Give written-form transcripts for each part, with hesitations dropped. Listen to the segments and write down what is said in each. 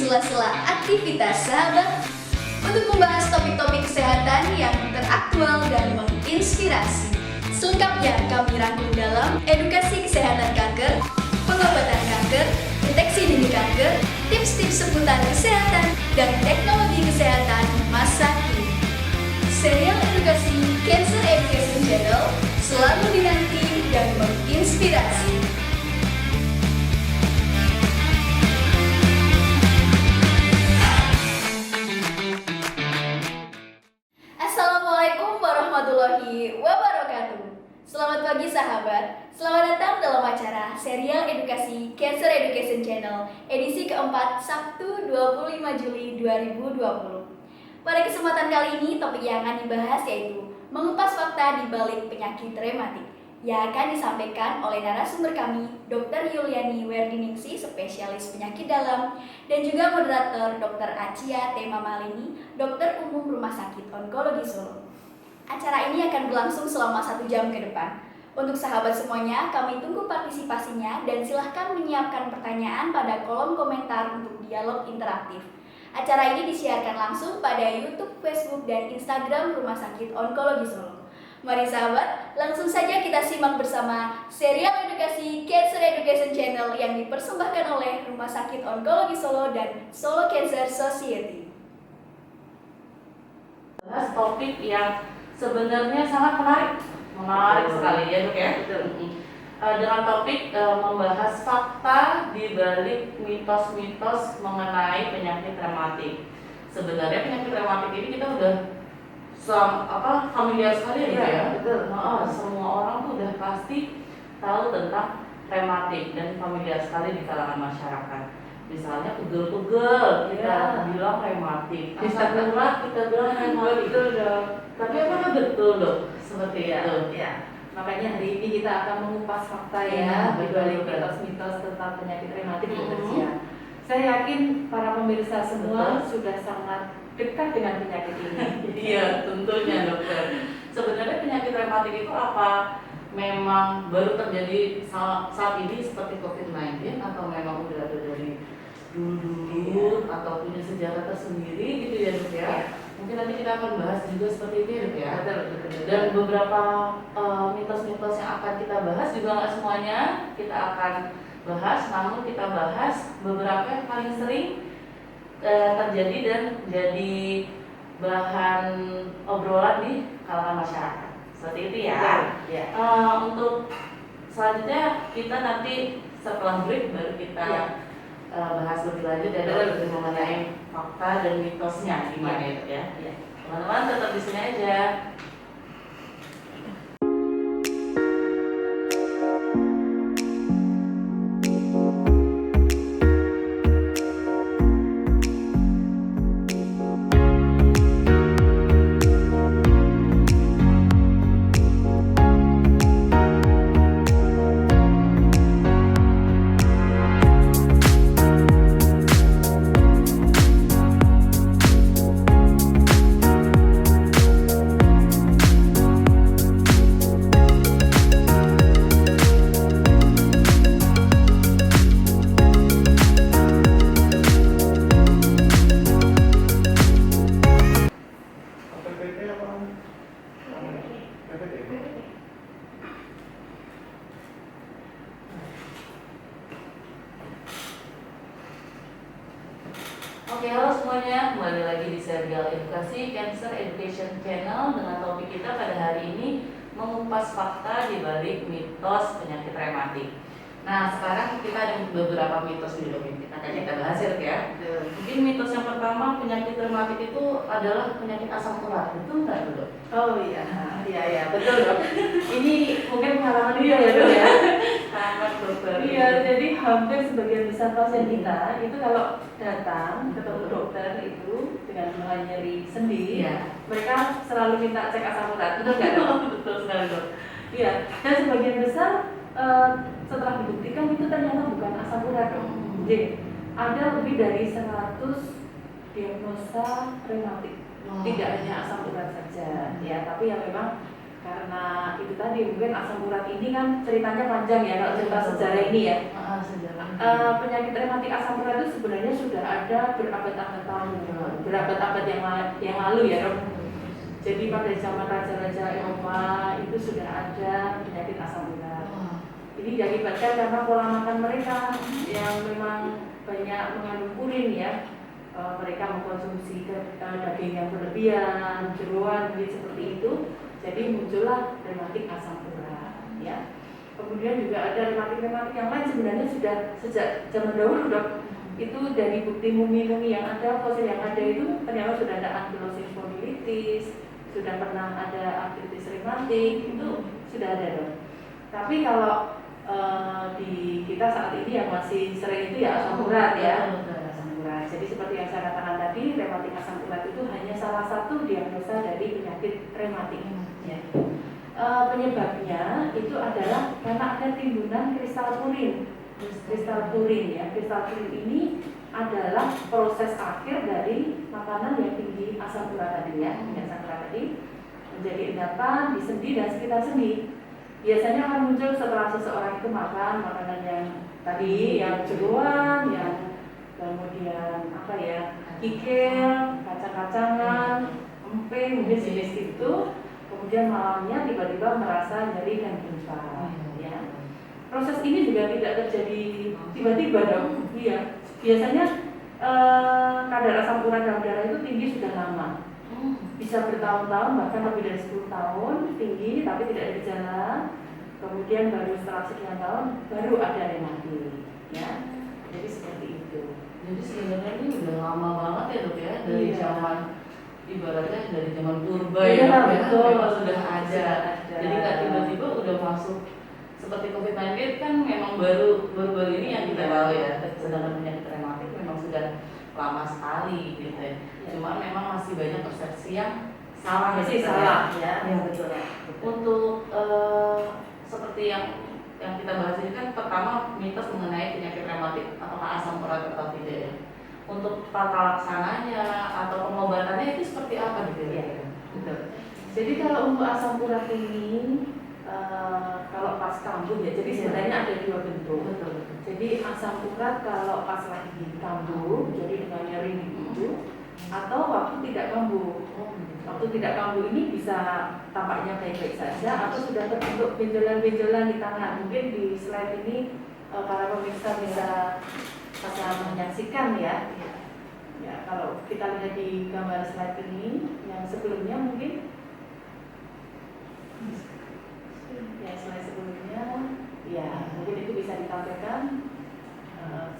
sela-sela aktivitas sahabat untuk membahas topik-topik kesehatan yang teraktual dan menginspirasi. Selengkapnya kami rangkum dalam edukasi kesehatan kanker, pengobatan kanker, deteksi dini kanker, tips-tips seputar kesehatan, dan teknologi kesehatan masa kini. Serial edukasi Cancer Education Channel selalu dinanti dan menginspirasi. Assalamualaikum warahmatullahi wabarakatuh. Selamat pagi sahabat. Selamat datang dalam acara Serial Edukasi Cancer Education Channel edisi keempat Sabtu 25 Juli 2020. Pada kesempatan kali ini topik yang akan dibahas yaitu mengupas fakta di balik penyakit rematik yang akan disampaikan oleh narasumber kami Dr. Yuliani Werdiningsih, spesialis penyakit dalam, dan juga moderator Dr. Acia T. Mamalini, dokter umum Rumah Sakit Onkologi Solo. Acara ini akan berlangsung selama 1 jam ke depan. Untuk sahabat semuanya, kami tunggu partisipasinya dan silahkan menyiapkan pertanyaan pada kolom komentar untuk dialog interaktif. Acara ini disiarkan langsung pada YouTube, Facebook, dan Instagram Rumah Sakit Onkologi Solo. Mari sahabat, langsung saja kita simak bersama serial edukasi Cancer Education Channel yang dipersembahkan oleh Rumah Sakit Onkologi Solo dan Solo Cancer Society. Bahas topik yang sebenarnya sangat menarik sekali ya dok ya. Dengan topik membahas fakta di balik mitos-mitos mengenai penyakit rematik. Sebenarnya penyakit rematik ini kita udah familiar sekali ya. Betul. Semua orang tuh udah pasti tahu tentang rematik dan familiar sekali di kalangan masyarakat. Misalnya pegel-pegel kita bilang rematik, asam urat kita bilang rematik. Betul dok. Tapi apakah betul dok seperti itu? Ya. Makanya hari ini kita akan mengupas fakta ya di balik mitos-mitos tentang penyakit rematik di usia. Saya yakin para pemirsa semua sudah sangat dekat dengan penyakit ini. Iya, tentunya dokter. Sebenarnya penyakit rematik itu apa? Memang baru terjadi saat ini seperti COVID-19 atau memang udah ada dari dulu atau punya sejarah tersendiri gitu ya dok ya? Mungkin nanti kita akan bahas juga seperti itu ya dok ya. Dan beberapa mitos-mitos yang akan kita bahas juga nggak semuanya kita akan bahas, namun kita bahas beberapa yang paling sering terjadi dan jadi bahan obrolan di kalangan masyarakat. Seperti itu ya. Untuk selanjutnya kita nanti setelah break baru kita bahas lebih lanjut ya lebih mengenai fakta dan mitosnya gimana itu ya. Teman-teman tetap di sini aja. Oke, halo semuanya, kembali lagi di serial edukasi Cancer Education Channel dengan topik kita pada hari ini mengupas fakta di balik mitos penyakit rematik. Nah, sekarang kita ada beberapa mitos nih dok yang kita bahas ya. Mungkin mitos yang pertama, penyakit rematik itu adalah penyakit asam urat, betul nggak dok? Oh iya, betul dok. Ini mungkin pengalaman dia ya dok ya. Sangat dokter. Iya, jadi hampir sebagian besar pasien kita itu kalau datang ketemu dokter itu dengan mulai nyeri sendi, mereka selalu minta cek asam urat, betul nggak dok? Betul sekali dok. Iya, dan sebagian besar setelah dibuktikan itu ternyata bukan asam urat dok. Jadi ada lebih dari 100 diagnosa rematik. Tidak hanya asam urat saja, ya, tapi yang memang karena itu tadi mungkin asam urat ini kan ceritanya panjang ya kalau cerita sejarah ini ya. Sejarah. Penyakit rematik asam urat itu sebenarnya sudah ada berabad-abad tahun, berabad-abad yang lalu ya dok. Jadi pada zaman raja-raja Eropa itu sudah ada penyakit asam urat. Ini diakibatkan karena pola makan mereka yang memang banyak mengandung purin ya. Mereka mengkonsumsi daging yang berlebihan, jeroan, seperti itu. Jadi muncullah rematik asam urat ya. Kemudian juga ada rematik-rematik yang lain sebenarnya sudah sejak zaman dahulu dok. Itu dari bukti mumi-mumi yang ada, fosil yang ada itu ternyata sudah ada ankylosis spondylitis, sudah pernah ada artritis rematik, itu sudah ada dok. Tapi kalau di kita saat ini yang masih sering itu ya asam urat ya. Jadi seperti yang saya katakan tadi, rematik asam urat itu hanya salah satu diagnosa dari penyakit rematik. Ya. Penyebabnya itu adalah karena ada timbunan kristal purin. Kristal purin ya, kristal purin ini adalah proses akhir dari makanan yang tinggi asam urat tadi ya, asam urat tadi menjadi endapan di sendi dan sekitar sendi. Biasanya akan muncul setelah seseorang itu makan makanan yang tadi, yang jeroan, yang kemudian apa ya, kikil, kacang-kacangan, emping, mungkin jenis itu. Kemudian malamnya tiba-tiba merasa nyeri dan gelisah. Ya. Proses ini juga tidak terjadi tiba-tiba dong. Iya. Biasanya kadar asam urat dalam darah itu tinggi sudah lama. Bisa bertahun-tahun, bahkan lebih dari 10 tahun tinggi, tapi tidak ada gejala. Kemudian baru setelah sekian tahun baru ada rematik. Ya. Jadi seperti itu. Jadi sebenarnya ini udah lama banget ya dok ya, dari zaman ibaratnya dari zaman purba ya, betul. Memang sudah ada. Jadi nggak tiba-tiba udah masuk seperti COVID-19 kan memang baru ini yang kita tahu ya. Sedangkan penyakit rematik memang sudah lama sekali gitu ya. Cuma memang masih banyak persepsi yang salah. Masih gitu salah ya. ya, betul. Untuk seperti yang kita bahas ini kan pertama mitos mengenai penyakit rematik apakah asam urat atau tidak ya. Untuk tata laksananya atau pengobatannya itu seperti apa gitu ya? Betul. Jadi kalau untuk asam urat ini kalau pas kambuh ya, jadi sebenarnya ada dua bentuk. Betul. Jadi asam urat kalau pas lagi kambuh, jadi dengan nyeri itu, atau waktu tidak kambuh. Waktu tidak kambuh ini bisa tampaknya baik-baik saja atau sudah terbentuk benjolan-benjolan di tangan. Mungkin di slide ini para pemirsa bisa menyaksikan ya. Ya, kalau kita lihat di gambar slide ini, yang sebelumnya mungkin, ya slide sebelumnya, ya mungkin itu bisa ditampilkan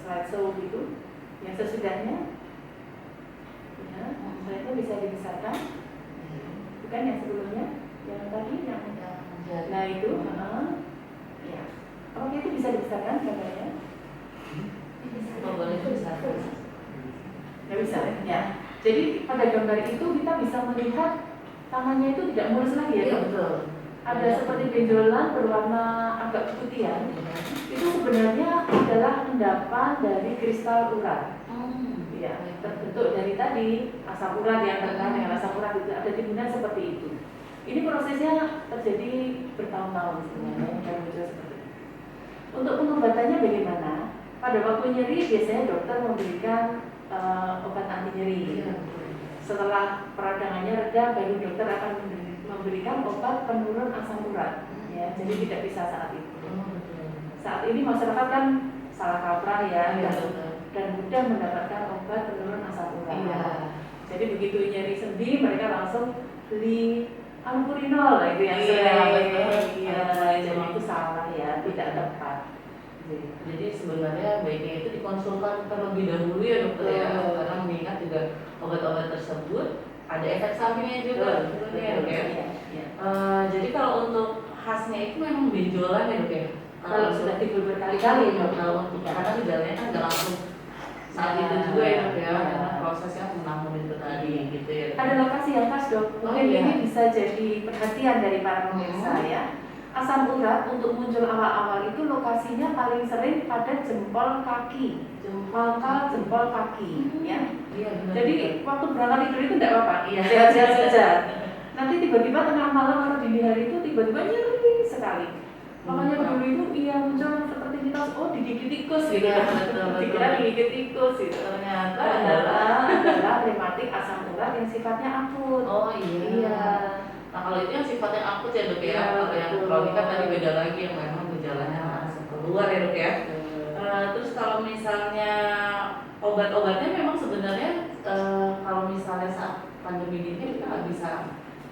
slide show gitu. Yang sesudahnya, ya, slide-nya bisa dibesarkan. Bukan yang sebelumnya, yang tadi yang nah itu, ya. Oke, itu bisa dibesarkan gambarnya. Boleh itu bisa. Nggak bisa ya. Jadi pada gambar itu kita bisa melihat tangannya itu tidak mulus lagi ya. Iya, betul. Ada seperti benjolan berwarna agak keputihan. Itu sebenarnya adalah endapan dari kristal urat. Ya, terbentuk dari tadi asam urat yang terkenal dengan asam urat itu ada timbunan seperti itu. Ini prosesnya terjadi bertahun-tahun sebenarnya dan muncul seperti itu. Untuk pengobatannya bagaimana? Pada waktu nyeri biasanya dokter memberikan obat anti nyeri. Setelah peradangannya reda, baru dokter akan memberikan obat penurun asam urat. Ya, jadi tidak bisa saat itu. Saat ini masyarakat kan salah kaprah ya, dan mudah mendapatkan obat penurun asam urat. Iya. Jadi begitu nyeri sendi, mereka langsung beli alpurinol, itu yang jadi itu salah ya, tidak tepat. Jadi sebenarnya baiknya itu dikonsultan terlebih dahulu ya dokter ya, karena mengingat juga obat-obat tersebut ada efek sampingnya juga. Jadi kalau untuk khasnya itu memang benjolan ya dok ya. Kalau sudah timbul berkali-kali karena gejalanya kan nggak langsung saat itu juga ya dok ya, karena prosesnya menanggung itu tadi gitu ya. Ada lokasi yang pas dok, mungkin ini bisa jadi perhatian dari para pemirsa ya. Asam urat untuk muncul awal-awal itu lokasinya paling sering pada jempol kaki, pangkal jempol kaki, ya. Iya, Jadi waktu berangkat tidur itu tidak apa-apa, sehat-sehat saja. Nanti tiba-tiba tengah malam atau dini hari itu tiba-tiba nyeri sekali. Makanya dulu itu muncul seperti mitos, oh digigit tikus gitu Iya, kan. betul. Dikira digigit tikus gitu. Ternyata Adalah rematik asam urat yang sifatnya akut. oh iya. Nah kalau itu yang sifatnya akut ya dok ya. Iya, Kalau yang betul. kronik kan tadi beda lagi yang memang gejalanya langsung keluar ya dok ya. Terus kalau misalnya obat-obatnya memang sebenarnya kalau misalnya saat pandemi ini kan kita nggak bisa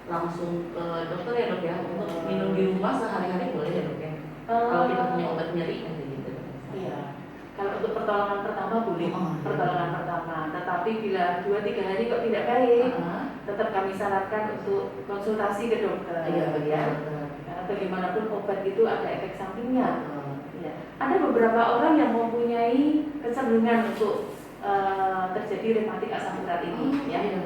langsung ke dokter ya dok ya, untuk minum di rumah sehari-hari boleh ya dok ya, kalau kita punya obat nyeri aja gitu. Iya. Kalau untuk pertolongan pertama boleh, Oh, iya. pertolongan pertama. Tetapi bila 2-3 hari kok tidak baik, tetap kami sarankan untuk konsultasi ke dokter. Iya betul. Ya. Karena bagaimanapun obat itu ada efek sampingnya. Ya. Ada beberapa orang yang mempunyai kecenderungan untuk terjadi rematik asam urat ini. Ya. Iya.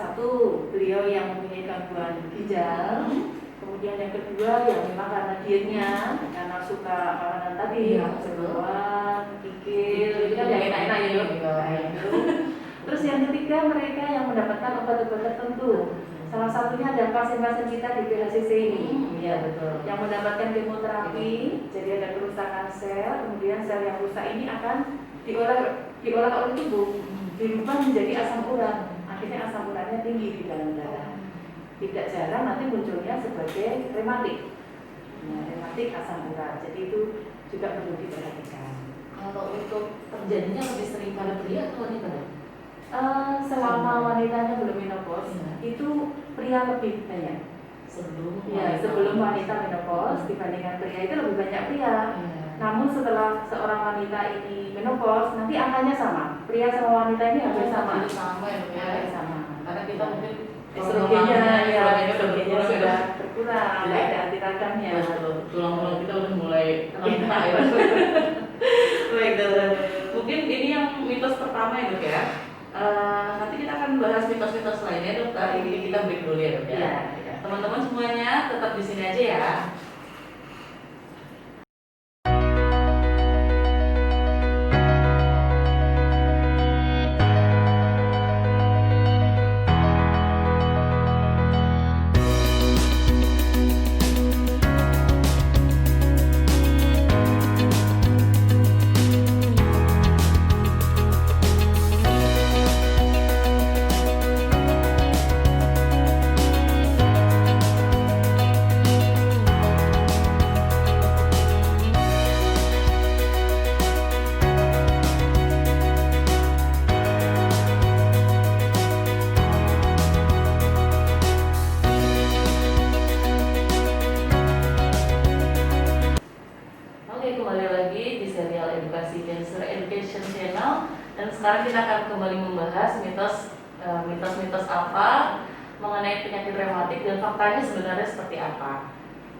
Satu, beliau yang mempunyai gangguan ginjal. Kemudian yang kedua yang memang karena dietnya, karena suka makanan tadi, Iya, jeroan, kikil, itu kan yang enak-enak ya dok. Iya. Nah, itu. Terus yang ketiga mereka yang mendapatkan obat-obat tertentu. Salah satunya ada pasien-pasien kita di PHCC ini, Iya betul. yang mendapatkan kemoterapi, jadi ada kerusakan sel, kemudian sel yang rusak ini akan diolah oleh tubuh, dirubah menjadi asam urat. Akhirnya asam uratnya tinggi di dalam darah. Tidak jarang nanti munculnya sebagai rematik. Nah, rematik asam urat. Jadi itu juga perlu diperhatikan. Kalau untuk terjadinya lebih sering pada pria atau wanita dok? Selama wanitanya belum menopause, Iya. itu pria lebih banyak. Sebelum wanita menopause dibandingkan pria itu lebih banyak pria. Iya. Namun setelah seorang wanita ini menopause, nanti angkanya sama. Pria sama wanita ini hampir sama. Itu sama ya dok ya. Hampir sama. Karena kita mungkin Estrogennya estrogennya sudah berkurang, nggak ada anti ragamnya. tulang-tulang kita udah mulai kena ya. Baik dokter. Mungkin ini yang mitos pertama ya dok ya. Nanti kita akan bahas mitos-mitos lainnya dok. Hari ini kita break dulu ya dok ya. Iya. Teman-teman semuanya tetap di sini aja ya. Oke, kembali lagi di serial edukasi Cancer Education Channel, dan sekarang kita akan kembali membahas mitos-mitos apa mengenai penyakit rematik dan faktanya sebenarnya seperti apa.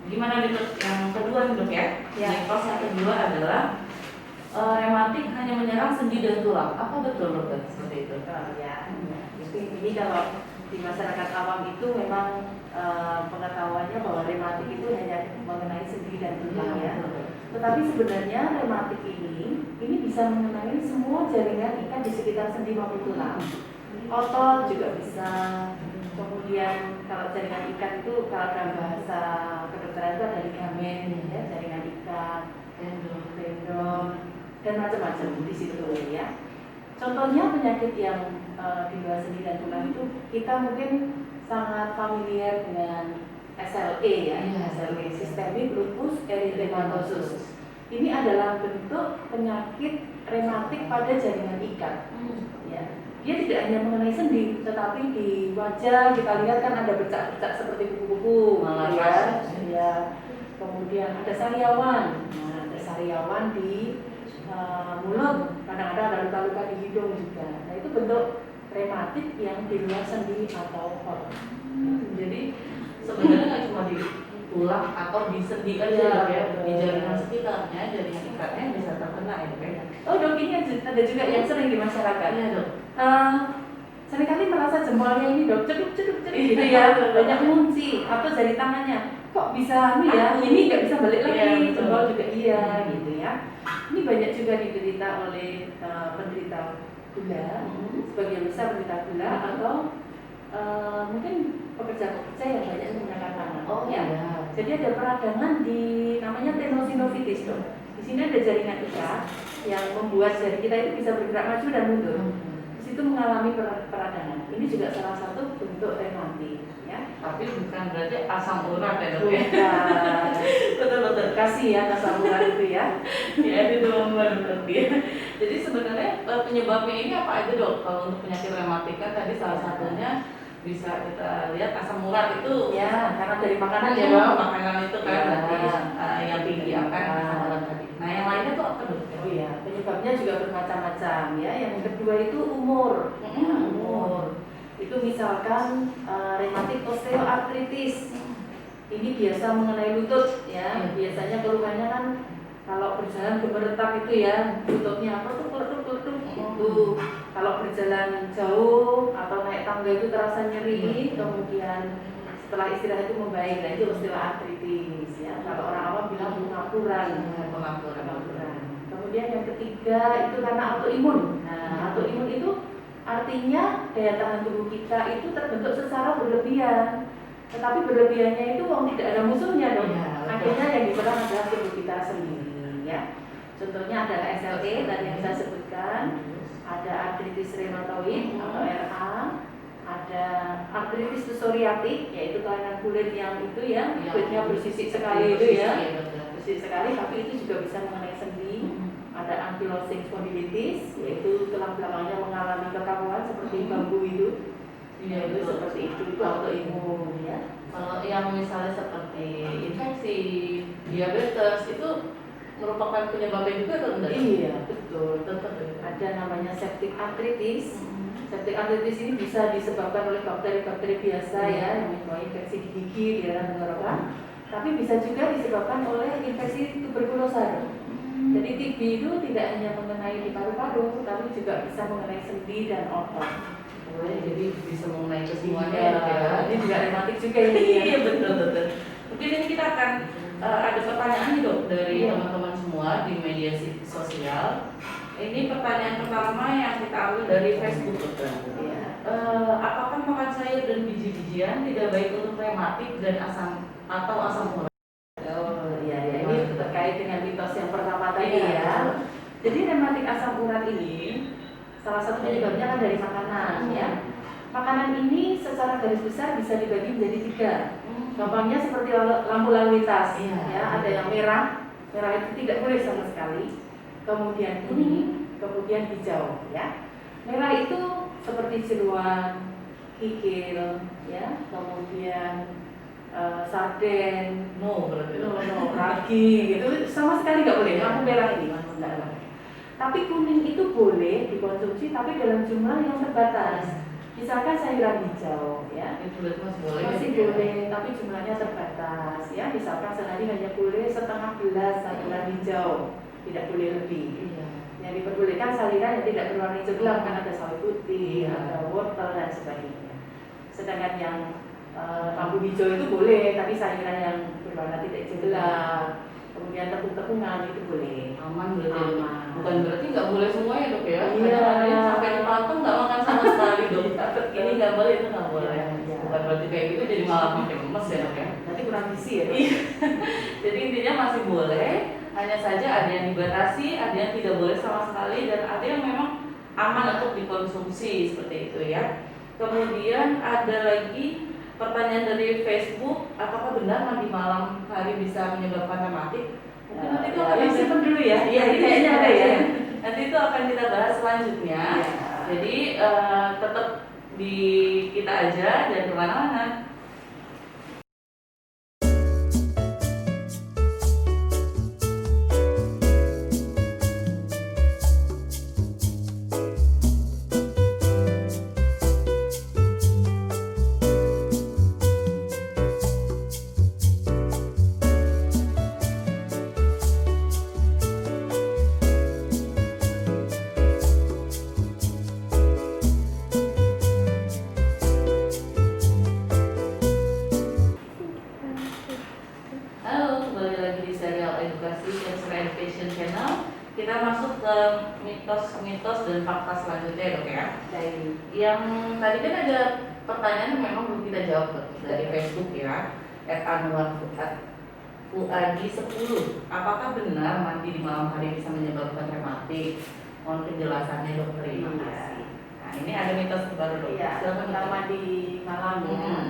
Gimana mitos yang kedua nih dok ya? Ya. Mitos yang kedua adalah rematik hanya menyerang sendi dan tulang. Apa betul dokter seperti itu? Ya. Ini kalau di masyarakat awam itu memang pengetahuannya bahwa rematik itu hanya mengenai sendi dan tulang ya. Tetapi sebenarnya rematik ini bisa mengenai semua jaringan ikat di sekitar sendi maupun tulang. Otot juga bisa. Kemudian kalau jaringan ikat itu kalau dalam bahasa kedokteran itu ada ligamen, ya, jaringan ikat, tendon, dan macam-macam di situ ya. Contohnya penyakit yang di bawah sendi dan tulang itu kita mungkin sangat familiar dengan SLE ya, SLE, Systemic Lupus Erythematosus. Ini adalah bentuk penyakit rematik pada jaringan ikat. Ya. Dia tidak hanya mengenai sendi, tetapi di wajah kita lihat kan ada bercak-bercak seperti kupu-kupu, ya. Kemudian ada sariawan, ada sariawan di mulut, kadang-kadang ada luka-luka di hidung juga. Nah itu bentuk rematik yang di luar sendi atau otot. Jadi sebenarnya nggak cuma di tulang atau di sendi aja ya, di jaringan sekitarnya, jaringan ikatnya bisa terkena ya dok ya. Oh dok, ini ada juga yang sering di masyarakat. Iya dok. Seringkali merasa jempolnya ini dok ceduk gitu ya, banyak ngunci atau jari tangannya kok bisa ini nggak bisa balik lagi, jempol juga iya gitu ya. Ini banyak juga diderita oleh penderita gula, sebagian besar penderita gula atau mungkin pekerja-pekerja yang banyak menggunakan tangan. Oh ya. iya. Jadi ada peradangan di namanya tenosinovitis dok. Di sini ada jaringan ikat yang membuat jari kita itu bisa bergerak maju dan mundur. Di situ mengalami peradangan. Ini juga salah satu bentuk rematik, ya. Tapi bukan berarti asam urat ya dok ya? Bukan. Betul-betul. Kasih ya asam urat itu ya. Ya itu teman-teman berarti ya. Jadi sebenarnya penyebabnya ini apa aja dok? Kalau untuk penyakit rematik kan tadi salah satunya bisa kita lihat asam urat itu Ya, karena dari makanan ya dok. dok. Makanan itu kan Ya. berarti yang tinggi akan asam urat tadi. Nah yang lainnya tuh apa dok? Oh iya, penyebabnya juga bermacam-macam ya. Yang kedua itu umur. Ya, umur. Itu misalkan rematik osteoartritis. Ini biasa mengenai lutut ya. Biasanya keluhannya kan kalau berjalan gemeretak itu ya, lututnya kletuk gitu. Kalau berjalan jauh atau naik tangga itu terasa nyeri, kemudian setelah istirahat itu membaik. Nah itu osteoartritis ya. Kalau orang awam bilang pengapuran. Pengapuran. Kemudian yang ketiga itu karena autoimun. Nah, autoimun itu artinya daya tahan tubuh kita itu terbentuk secara berlebihan. Tetapi berlebihannya itu tidak ada musuhnya dong. Ya, Akhirnya yang diserang adalah tubuh kita sendiri ya. Contohnya adalah SLE tadi yang saya sebutkan, ada artritis reumatoid atau RA, ada artritis psoriatik yaitu kelainan kulit yang itu ya, kulitnya bersisik sekali itu ya. Bersisik sekali, tapi itu juga bisa mengenai sendi. Ada ankylosing spondylitis yaitu tulang belakangnya mengalami kekakuan seperti bambu itu. Iya Itu betul. seperti itu autoimun ya. Kalau yang misalnya seperti infeksi, diabetes itu merupakan penyebabnya juga atau enggak? Iya betul. Tetap ya. Ada namanya septic arthritis. Septic arthritis ini bisa disebabkan oleh bakteri-bakteri biasa ya, yang menyebabkan infeksi di gigi, di dalam tenggorokan. Tapi bisa juga disebabkan oleh infeksi tuberkulosa. Jadi TB itu tidak hanya mengenai di paru-paru, tapi juga bisa mengenai sendi dan otot. Jadi bisa mengenai kesemuanya Ya, ini juga rematik juga ini. Iya betul. Mungkin ini kita akan ada pertanyaan nih dok dari Iya. teman-teman semua di media sosial. Ini pertanyaan pertama yang kita ambil dari Facebook dokter. Ya. Apakah makan sayur dan biji-bijian tidak baik untuk rematik dan asam urat? Oh iya ya, ini terkait dengan mitos yang pertama tadi ya. Jadi rematik asam urat ini salah satu penyebabnya kan dari makanan ya. Makanan ini secara garis besar bisa dibagi menjadi 3. Gampangnya seperti lampu lalu lintas ya. Ada yang merah itu tidak boleh sama sekali. Kemudian kuning, kemudian hijau ya. Merah itu seperti jeruan, kikil ya, kemudian sarden, Berarti ragi gitu sama sekali nggak boleh. Lampu merah ini nggak boleh. Tapi kuning itu boleh dikonsumsi tapi dalam jumlah yang terbatas. Misalkan sayuran hijau ya. itu berarti masih boleh. Masih boleh tapi jumlahnya terbatas ya. Misalkan sehari hanya boleh setengah gelas sayuran hijau, tidak boleh lebih. Iya. Yang diperbolehkan sayuran yang tidak berwarna hijau gelap, kan ada sawi putih, ada wortel dan sebagainya. Sedangkan yang lampu hijau itu boleh, tapi sayuran yang berwarna tidak hijau gelap, kemudian tepung-tepungan itu boleh. Aman berarti. Aman. Bukan berarti nggak boleh semua ya dok ya? Iya. Kadang ada yang sampai dipotong nggak makan sama sekali dok. Ini nggak boleh, itu nggak boleh. Iya. Bukan berarti kayak gitu jadi malah makin lemes ya dok ya? Nanti kurang gizi ya. Iya. Jadi intinya masih boleh, hanya saja ada yang dibatasi, ada yang tidak boleh sama sekali, dan ada yang memang aman untuk dikonsumsi seperti itu ya. Kemudian ada lagi pertanyaan dari Facebook, apakah benar mandi malam hari bisa menyebabkan rematik? Mungkin nanti itu akan disimpan dulu ya. Iya, Ini kayaknya ada ya. Nanti itu akan kita bahas selanjutnya. Iya. Jadi tetap di kita aja, jangan kemana-mana. Halo, kembali lagi di serial edukasi Cancer Education Channel. Kita masuk ke mitos-mitos dan fakta selanjutnya dok ya. Yang tadi kan ada pertanyaan yang memang belum kita jawab dok, dari Facebook ya. @anwar_fuadi10. Apakah benar mandi di malam hari bisa menyebabkan rematik? Mohon penjelasannya dokter. Terima kasih. Nah, ini ada mitos baru dokter. Iya, Silakan pertama di malam ya. Hmm.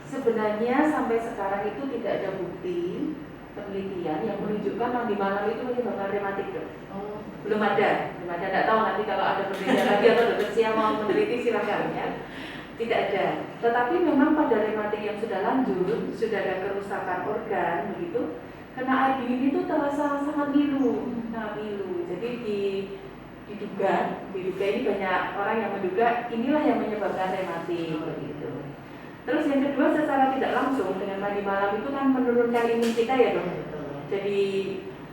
Sebenarnya sampai sekarang itu tidak ada bukti penelitian yang menunjukkan mandi malam itu menyebabkan rematik, dok. Oh. Belum ada. Tidak tahu nanti kalau ada penelitian lagi atau dokter Sia mau meneliti silakan ya. Tidak ada. Tetapi memang pada rematik yang sudah lanjut, sudah ada kerusakan organ begitu, kena air dingin itu terasa sangat ngilu, sangat ngilu. Jadi diduga ini banyak orang yang menduga inilah yang menyebabkan rematik begitu. Terus yang kedua, secara tidak langsung dengan mandi malam itu kan menurunkan imun kita ya dok. Jadi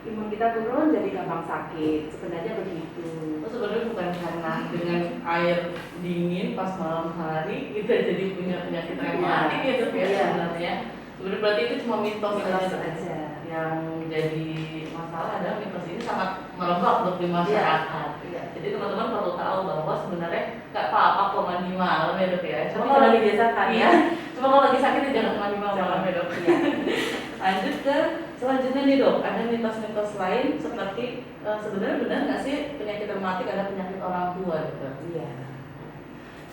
imun kita turun, jadi gampang sakit. Sebenarnya begitu. Oh, sebenarnya bukan karena dengan air dingin pas malam hari kita jadi punya penyakit rematik ya dok ya sebenarnya. Sebenarnya berarti itu cuma mitos saja. Yang jadi masalah adalah mitos ini sangat merebak dok di masyarakat. Jadi teman-teman perlu tahu bahwa sebenarnya nggak apa-apa kok mandi malam ya dok ya. Cuma kalau dibiasakan ya. Cuma kalau lagi sakit ya jangan mandi malam ya dok. Lanjut ke selanjutnya nih dok, ada mitos-mitos lain seperti sebenarnya benar nggak sih penyakit rematik ada penyakit orang tua dok? Iya.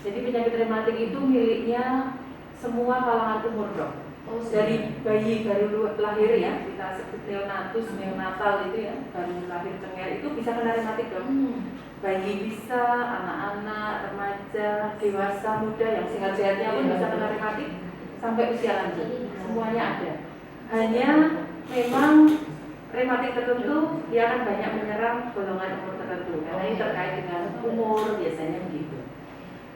Jadi penyakit rematik itu miliknya semua kalangan umur dok. Oh, dari bayi baru lahir ya, kita sebut neonatus, neonatal itu ya, baru lahir cengar itu bisa kena rematik dok. Bayi bisa, anak-anak, remaja, dewasa, muda yang sehat-sehatnya pun bisa kena rematik sampai usia lanjut, semuanya ada. Hanya memang rematik tertentu dia akan banyak menyerang golongan umur tertentu karena ini terkait dengan umur biasanya begitu.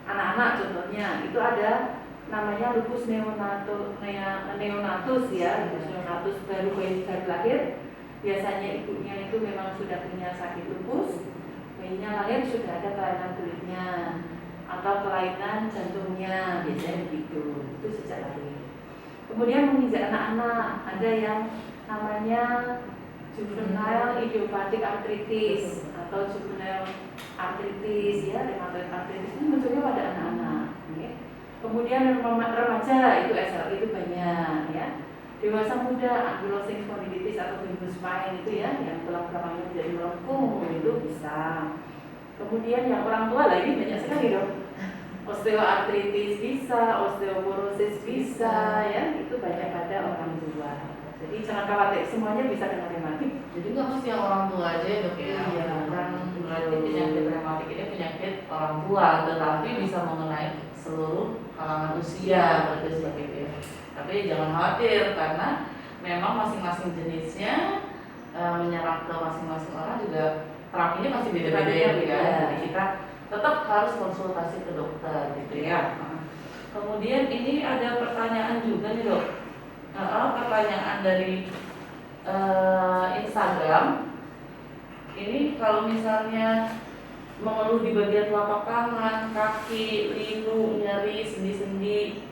Anak-anak contohnya itu ada namanya lupus neonatus ya, lupus neonatus baru lahir. Biasanya ibunya itu memang sudah punya sakit lupus, bayinya lahir sudah ada kelainan kulitnya atau kelainan jantungnya, biasanya begitu. Itu sejak lahir. Kemudian menginjak anak-anak ada yang namanya juvenile idiopathic arthritis atau juvenile arthritis ya, rheumatoid arthritis ini munculnya pada anak-anak. Kemudian remaja itu SL itu banyak ya. Dewasa muda ankylosing spondylitis atau bulbous spine itu ya, yang tulang-tulangnya menjadi melengkung itu bisa. Kemudian yang orang tua lah ini banyak sekali dok. Osteoartritis bisa, osteoporosis bisa ya, itu banyak pada orang tua. Jadi jangan khawatir, semuanya bisa kena rematik. Jadi nggak mesti yang orang tua aja ya dok ya. Iya. Bukan berarti penyakit rematik ini penyakit orang tua, tetapi bisa mengenai seluruh kalangan usia berarti seperti itu ya. Tapi jangan khawatir karena memang masing-masing jenisnya menyerang ke masing-masing orang juga terapinya masih beda-beda ya. Jadi kita tetap harus konsultasi ke dokter gitu ya. Kemudian ini ada pertanyaan juga nih dok. Pertanyaan dari Instagram. Ini kalau misalnya mengeluh di bagian telapak tangan, kaki, linu, nyeri, sendi-sendi,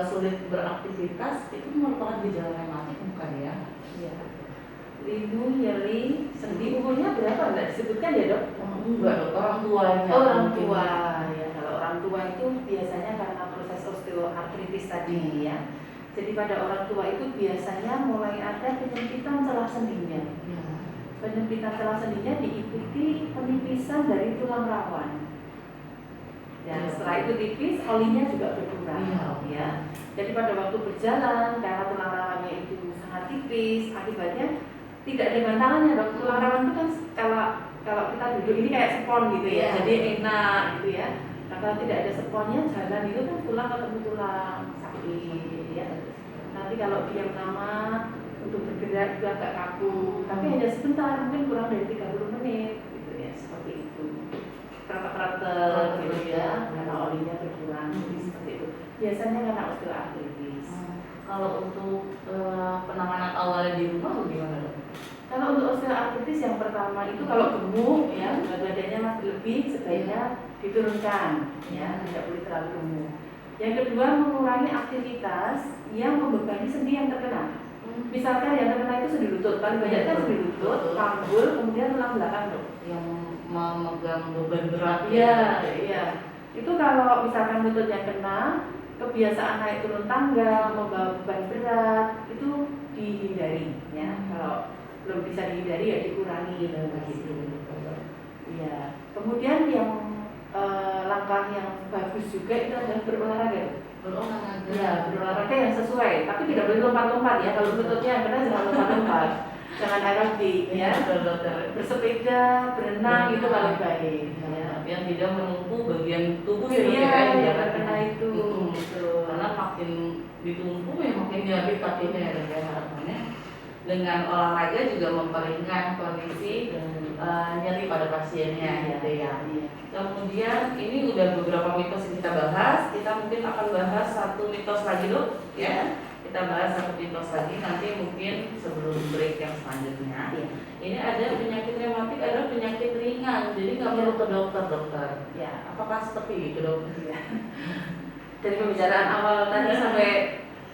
sulit beraktivitas, itu merupakan gejala rematik bukan ya? Iya. Linu, nyeri, sendi, umurnya berapa? Enggak disebutkan ya dok? Enggak dok, orang tuanya. Orang tua ya. Kalau orang tua itu biasanya karena proses osteoartritis tadi ya. Jadi pada orang tua itu biasanya mulai ada penyempitan celah sendinya. Ya. Penyempitan celah sendinya diikuti penipisan dari tulang rawan. Dan setelah itu tipis, olinya juga berkurang. Ya. Jadi pada waktu berjalan, karena tulang rawannya itu sangat tipis, akibatnya tidak ada bantalannya dok. Tulang rawan itu kan kalau kita duduk ini kayak spons gitu ya, jadi enak gitu ya. Nah, kalau tidak ada sponnya, jalan itu kan tulang ketemu tulang sakit ya. Nanti kalau diam lama untuk bergerak juga agak kaku, tapi hanya sebentar, mungkin kurang dari 30 menit gitu ya, seperti itu. Rata-rata gitu ya, karena olinya berkurang, jadi seperti itu. Biasanya karena osteoartritis. Kalau untuk penanganan awalnya di rumah bagaimana dok? Kalau untuk osteoartritis yang pertama itu kalau gemuk ya, berat badannya masih lebih, sebaiknya diturunkan ya, tidak boleh terlalu gemuk. Yang kedua, mengurangi aktivitas yang membebani sendi yang terkena. Misalkan yang terkena itu sendi lutut, paling banyak kan sendi lutut, panggul, kemudian tulang belakang dok. Yang memegang beban berat Iya. Itu kalau misalkan lutut yang kena, kebiasaan naik turun tangga, membawa beban berat itu dihindari ya. Kalau belum bisa dihindari ya dikurangi begitu. Ya. Kemudian yang langkah yang bagus juga itu adalah berolahraga. Berolahraga. Ya, berolahraga yang sesuai, tapi tidak boleh lompat-lompat ya. Kalau metodenya yang benar jangan lompat-lompat. Jangan aerobik ya. Bersepeda, berenang itu paling baik. Ya. Yang tidak menumpu bagian tubuh ya. Iya, yang terkena itu. Karena makin ditumpu ya makin nyeri kakinya ya harapannya. Dengan olahraga juga memperingan kondisi nyeri pada pasiennya gitu ya. Kemudian ini udah beberapa mitos yang kita bahas. Kita mungkin akan bahas satu mitos lagi dok ya. Kita bahas satu mitos lagi nanti mungkin sebelum break yang selanjutnya. Ini ada penyakit rematik, ada penyakit ringan, jadi nggak perlu ke dokter. Ya, apakah seperti itu dok? Dari pembicaraan awal tadi sampai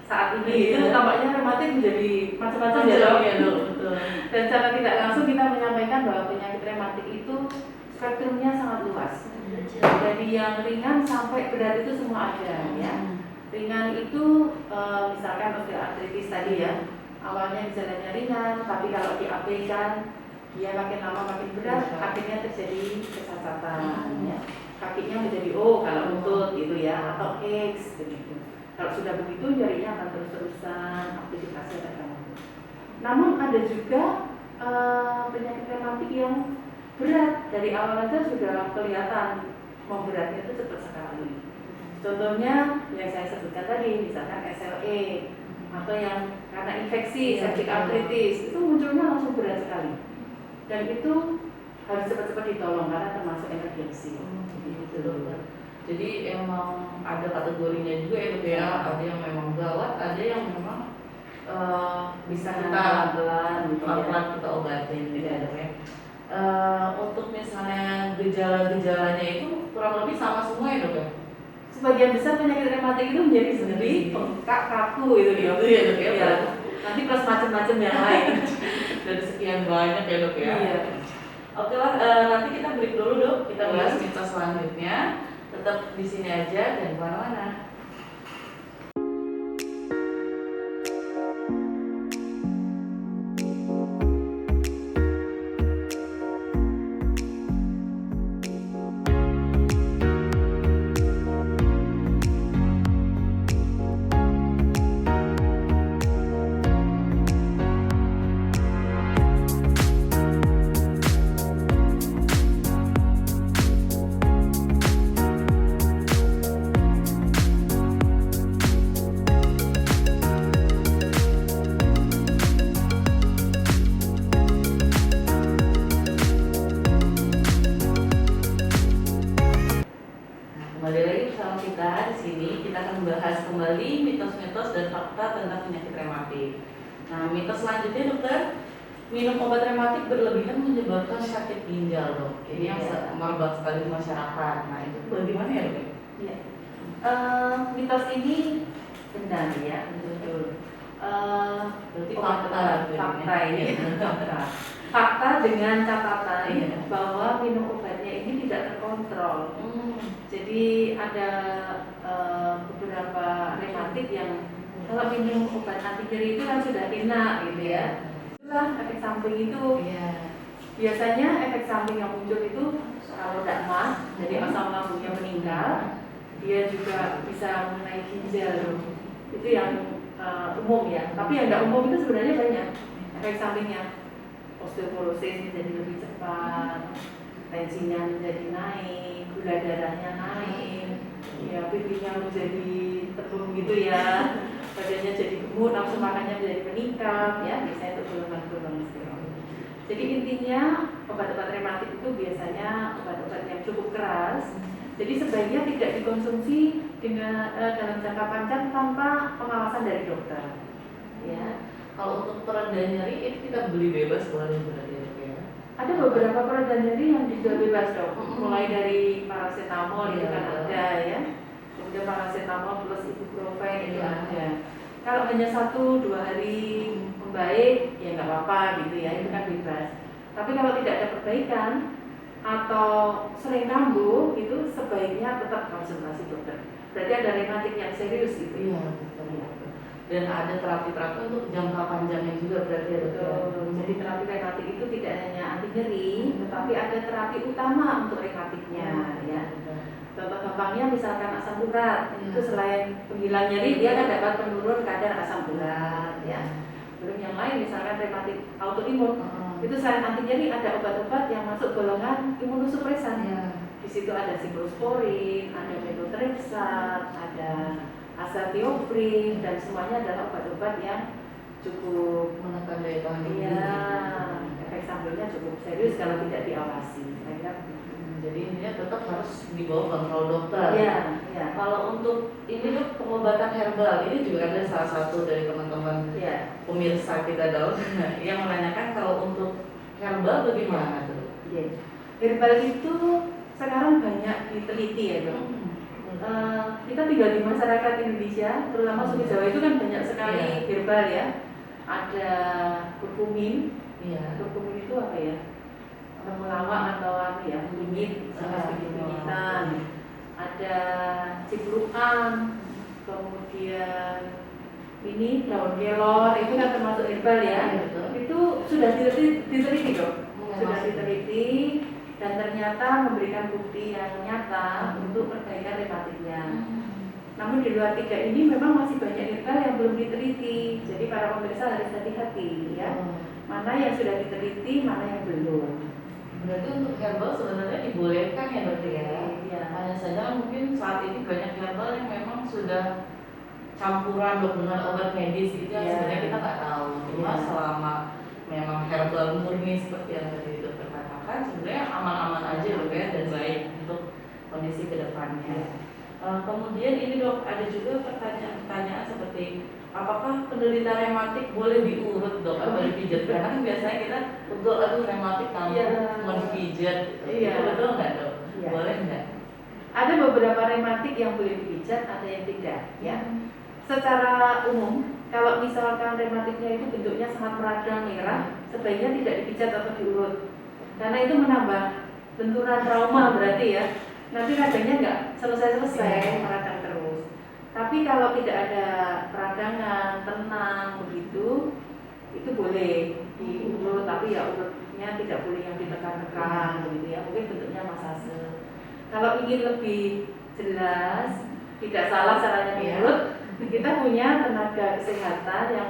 saat ini itu tampaknya rematik menjadi macam-macam ya dok. Betul. Dan secara tidak langsung kita menyampaikan bahwa penyakit rematik itu spektrumnya sangat luas. Dari yang ringan sampai berat itu semua ada ya. Ringan itu misalkan osteoartritis tadi ya, awalnya gejalanya ringan, tapi kalau diabaikan dia makin lama makin berat, akhirnya terjadi kecacatan ya. Kakinya menjadi kalau lutut gitu ya, atau X begitu. Kalau sudah begitu nyerinya akan terus-terusan, aktivitasnya terganggu. Namun ada juga penyakit rematik yang berat, dari awal aja sudah kelihatan memberatnya itu cepat sekali. Contohnya yang saya sebutkan tadi, misalkan SLE atau yang karena infeksi, septic arthritis, itu munculnya langsung berat sekali. Dan itu harus cepat-cepat ditolong karena termasuk emergensi. Gitu dokter. Jadi emang ada kategorinya juga ya dok ya. Ada yang memang gawat, ada yang memang bisa kita pelan-pelan kita obatin gitu ya dok ya. Untuk misalnya gejala-gejalanya itu kurang lebih sama semua ya dok ya. Sebagian besar penyakit rematik itu menjadi sendi, bengkak, kaku gitu ya. Itu ya dok ya. Ya. Nanti plus macam-macam yang lain. Dari sekian banyak ya dok ya. Iya. Oke lah, nanti kita break dulu dok. Kita bahas mitos selanjutnya. Tetap di sini aja dan kemana-mana. Kembali lagi bersama kita di sini. Kita akan membahas kembali mitos-mitos dan fakta tentang penyakit rematik. Nah, mitos selanjutnya dokter, minum obat rematik berlebihan menyebabkan sakit ginjal dok. Ini yang merebak sekali di masyarakat. Nah, itu bagaimana ya dok? Iya. Mitos ini benar ya, betul. Berarti fakta ini fakta dengan catatan bahwa minum obatnya ini tidak terkontrol. Jadi ada beberapa rematik yang kalau minum obat anti nyeri itu kan sudah enak gitu ya. Itulah efek samping itu. Biasanya efek samping yang muncul itu kalau tidak mah, jadi asam lambungnya meninggal, dia juga bisa mengenai ginjal. Itu yang umum ya. Tapi yang tidak umum itu sebenarnya banyak efek sampingnya. Osteoporosis menjadi lebih cepat, tensinya menjadi naik, gula darahnya naik, ya pipinya menjadi tebal gitu ya, badannya jadi gemuk, nafsu makannya menjadi meningkat, ya biasanya itu golongan-golongan steroid. Jadi intinya obat-obat rematik itu biasanya obat-obat yang cukup keras. Jadi sebaiknya tidak dikonsumsi dengan dalam jangka panjang tanpa pengawasan dari dokter. Ya. Kalau untuk pereda nyeri itu kita beli bebas boleh berarti ya? Ada beberapa pereda nyeri yang dijual bebas dok. Mulai dari paracetamol itu kan ada ya. Kemudian paracetamol plus ibuprofen itu ada. Kalau hanya 1-2 hari membaik ya nggak apa-apa gitu ya, itu kan bebas. Tapi kalau tidak ada perbaikan atau sering kambuh itu sebaiknya tetap konsultasi dokter. berarti ada rematik yang serius gitu. Iya, betul. Dan ada terapi-terapi untuk jangka panjangnya juga berarti ya dokter. Betul. Jadi terapi rematik itu tidak hanya anti nyeri, tetapi ada terapi utama untuk rematiknya, ya. Contoh gampangnya misalkan asam urat, itu selain penghilang nyeri, dia akan dapat penurun kadar asam urat, ya. Belum yang lain misalkan rematik autoimun, itu selain anti nyeri ada obat-obat yang masuk golongan imunosupresan. Di situ ada siklosporin, ada methotrexate, ada azathioprine, dan semuanya adalah obat-obat yang cukup menekan daya tahan tubuh. Iya, efek sampingnya cukup serius kalau tidak diawasi. Saya kira jadi intinya tetap harus dibawa kontrol dokter. Iya, iya. Kalau untuk ini tuh pengobatan herbal, ini juga ada salah satu dari teman-teman pemirsa kita dong yang menanyakan kalau untuk herbal bagaimana tuh? Iya. Herbal itu sekarang banyak diteliti ya dok. Kita tinggal di masyarakat Indonesia, terutama suku Jawa itu kan banyak sekali herbal ya. Ada kurkumin. Kurkumin itu apa ya? Temulawak atau apa ya? Kunyit, kunyitan. Ada ciplukan, kemudian ini daun kelor, itu kan termasuk herbal ya. Itu sudah diteliti dok. Sudah diteliti dan ternyata memberikan bukti yang nyata untuk perbaikan rematiknya. Namun di luar tiga ini memang masih banyak herbal yang belum diteliti. Jadi para pemirsa harus hati-hati ya. Mana yang sudah diteliti, mana yang belum. Berarti untuk herbal sebenarnya dibolehkan ya dokter ya. Iya. Hanya saja mungkin saat ini banyak herbal yang memang sudah campuran dok dengan obat medis gitu yang sebenarnya kita nggak tahu. Cuma selama memang herbal murni seperti yang tadi dokter katakan, sebenarnya aman-aman aja dok ya, dan baik untuk kondisi kedepannya. Kemudian ini dok, ada juga pertanyaan seperti apakah penderita rematik boleh diurut dok atau dipijat? Karena kan biasanya kita betul aduh rematik kamu mau dipijat, itu betul nggak dok? Boleh nggak? Ada beberapa rematik yang boleh dipijat, ada yang tidak ya. Secara umum, kalau misalkan rematiknya itu bentuknya sangat meradang merah, sebaiknya tidak dipijat atau diurut, karena itu menambah benturan trauma berarti ya. Nanti radangnya nggak selesai meradang terus. Tapi kalau tidak ada peradangan, tenang begitu, itu boleh diurut, tapi ya urutnya tidak boleh yang ditekan-tekan begitu ya. Mungkin bentuknya masase. Kalau ingin lebih jelas, tidak salah caranya diurut, kita punya tenaga kesehatan yang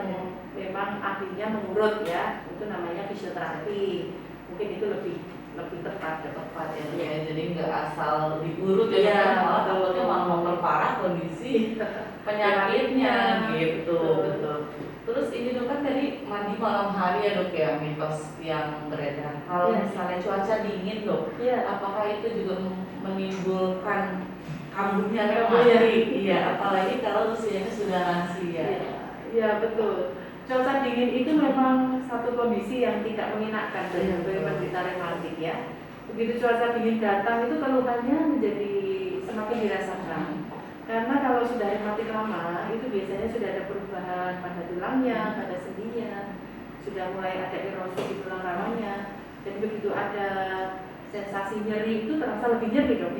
memang ahlinya mengurut ya, itu namanya fisioterapi. Mungkin itu lebih tepat ya. Jadi nggak asal diurut ya, malah takutnya malah memperparah kondisi penyakitnya gitu. Betul. Terus ini dok kan tadi mandi malam hari ya dok ya, mitos yang beredar. Kalau misalnya cuaca dingin dok, apakah itu juga menimbulkan kambuhnya rematik? Iya, apalagi kalau usianya sudah lansia. Iya betul. Cuaca dingin itu memang satu kondisi yang tidak mengenakan bagi penderita rematik ya. Begitu cuaca dingin datang itu keluhannya menjadi semakin dirasakan. Karena kalau sudah rematik lama itu biasanya sudah ada perubahan pada tulangnya, pada sendinya, sudah mulai ada erosi di tulang rawanya. Dan begitu ada sensasi nyeri itu terasa lebih nyeri dong.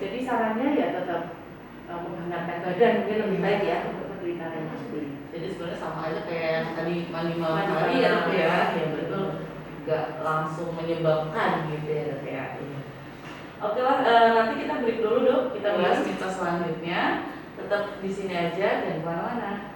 Jadi sarannya ya tetap menghangatkan badan mungkin lebih baik ya untuk penderita rematik. Jadi sebenarnya sama aja kayak yang tadi mandi malam hari ya, betul, nggak langsung menyebabkan gitu ya dok ya. Oke lah, nanti kita break dulu dok, kita bahas mitos selanjutnya. Tetap di sini aja dan kemana-mana.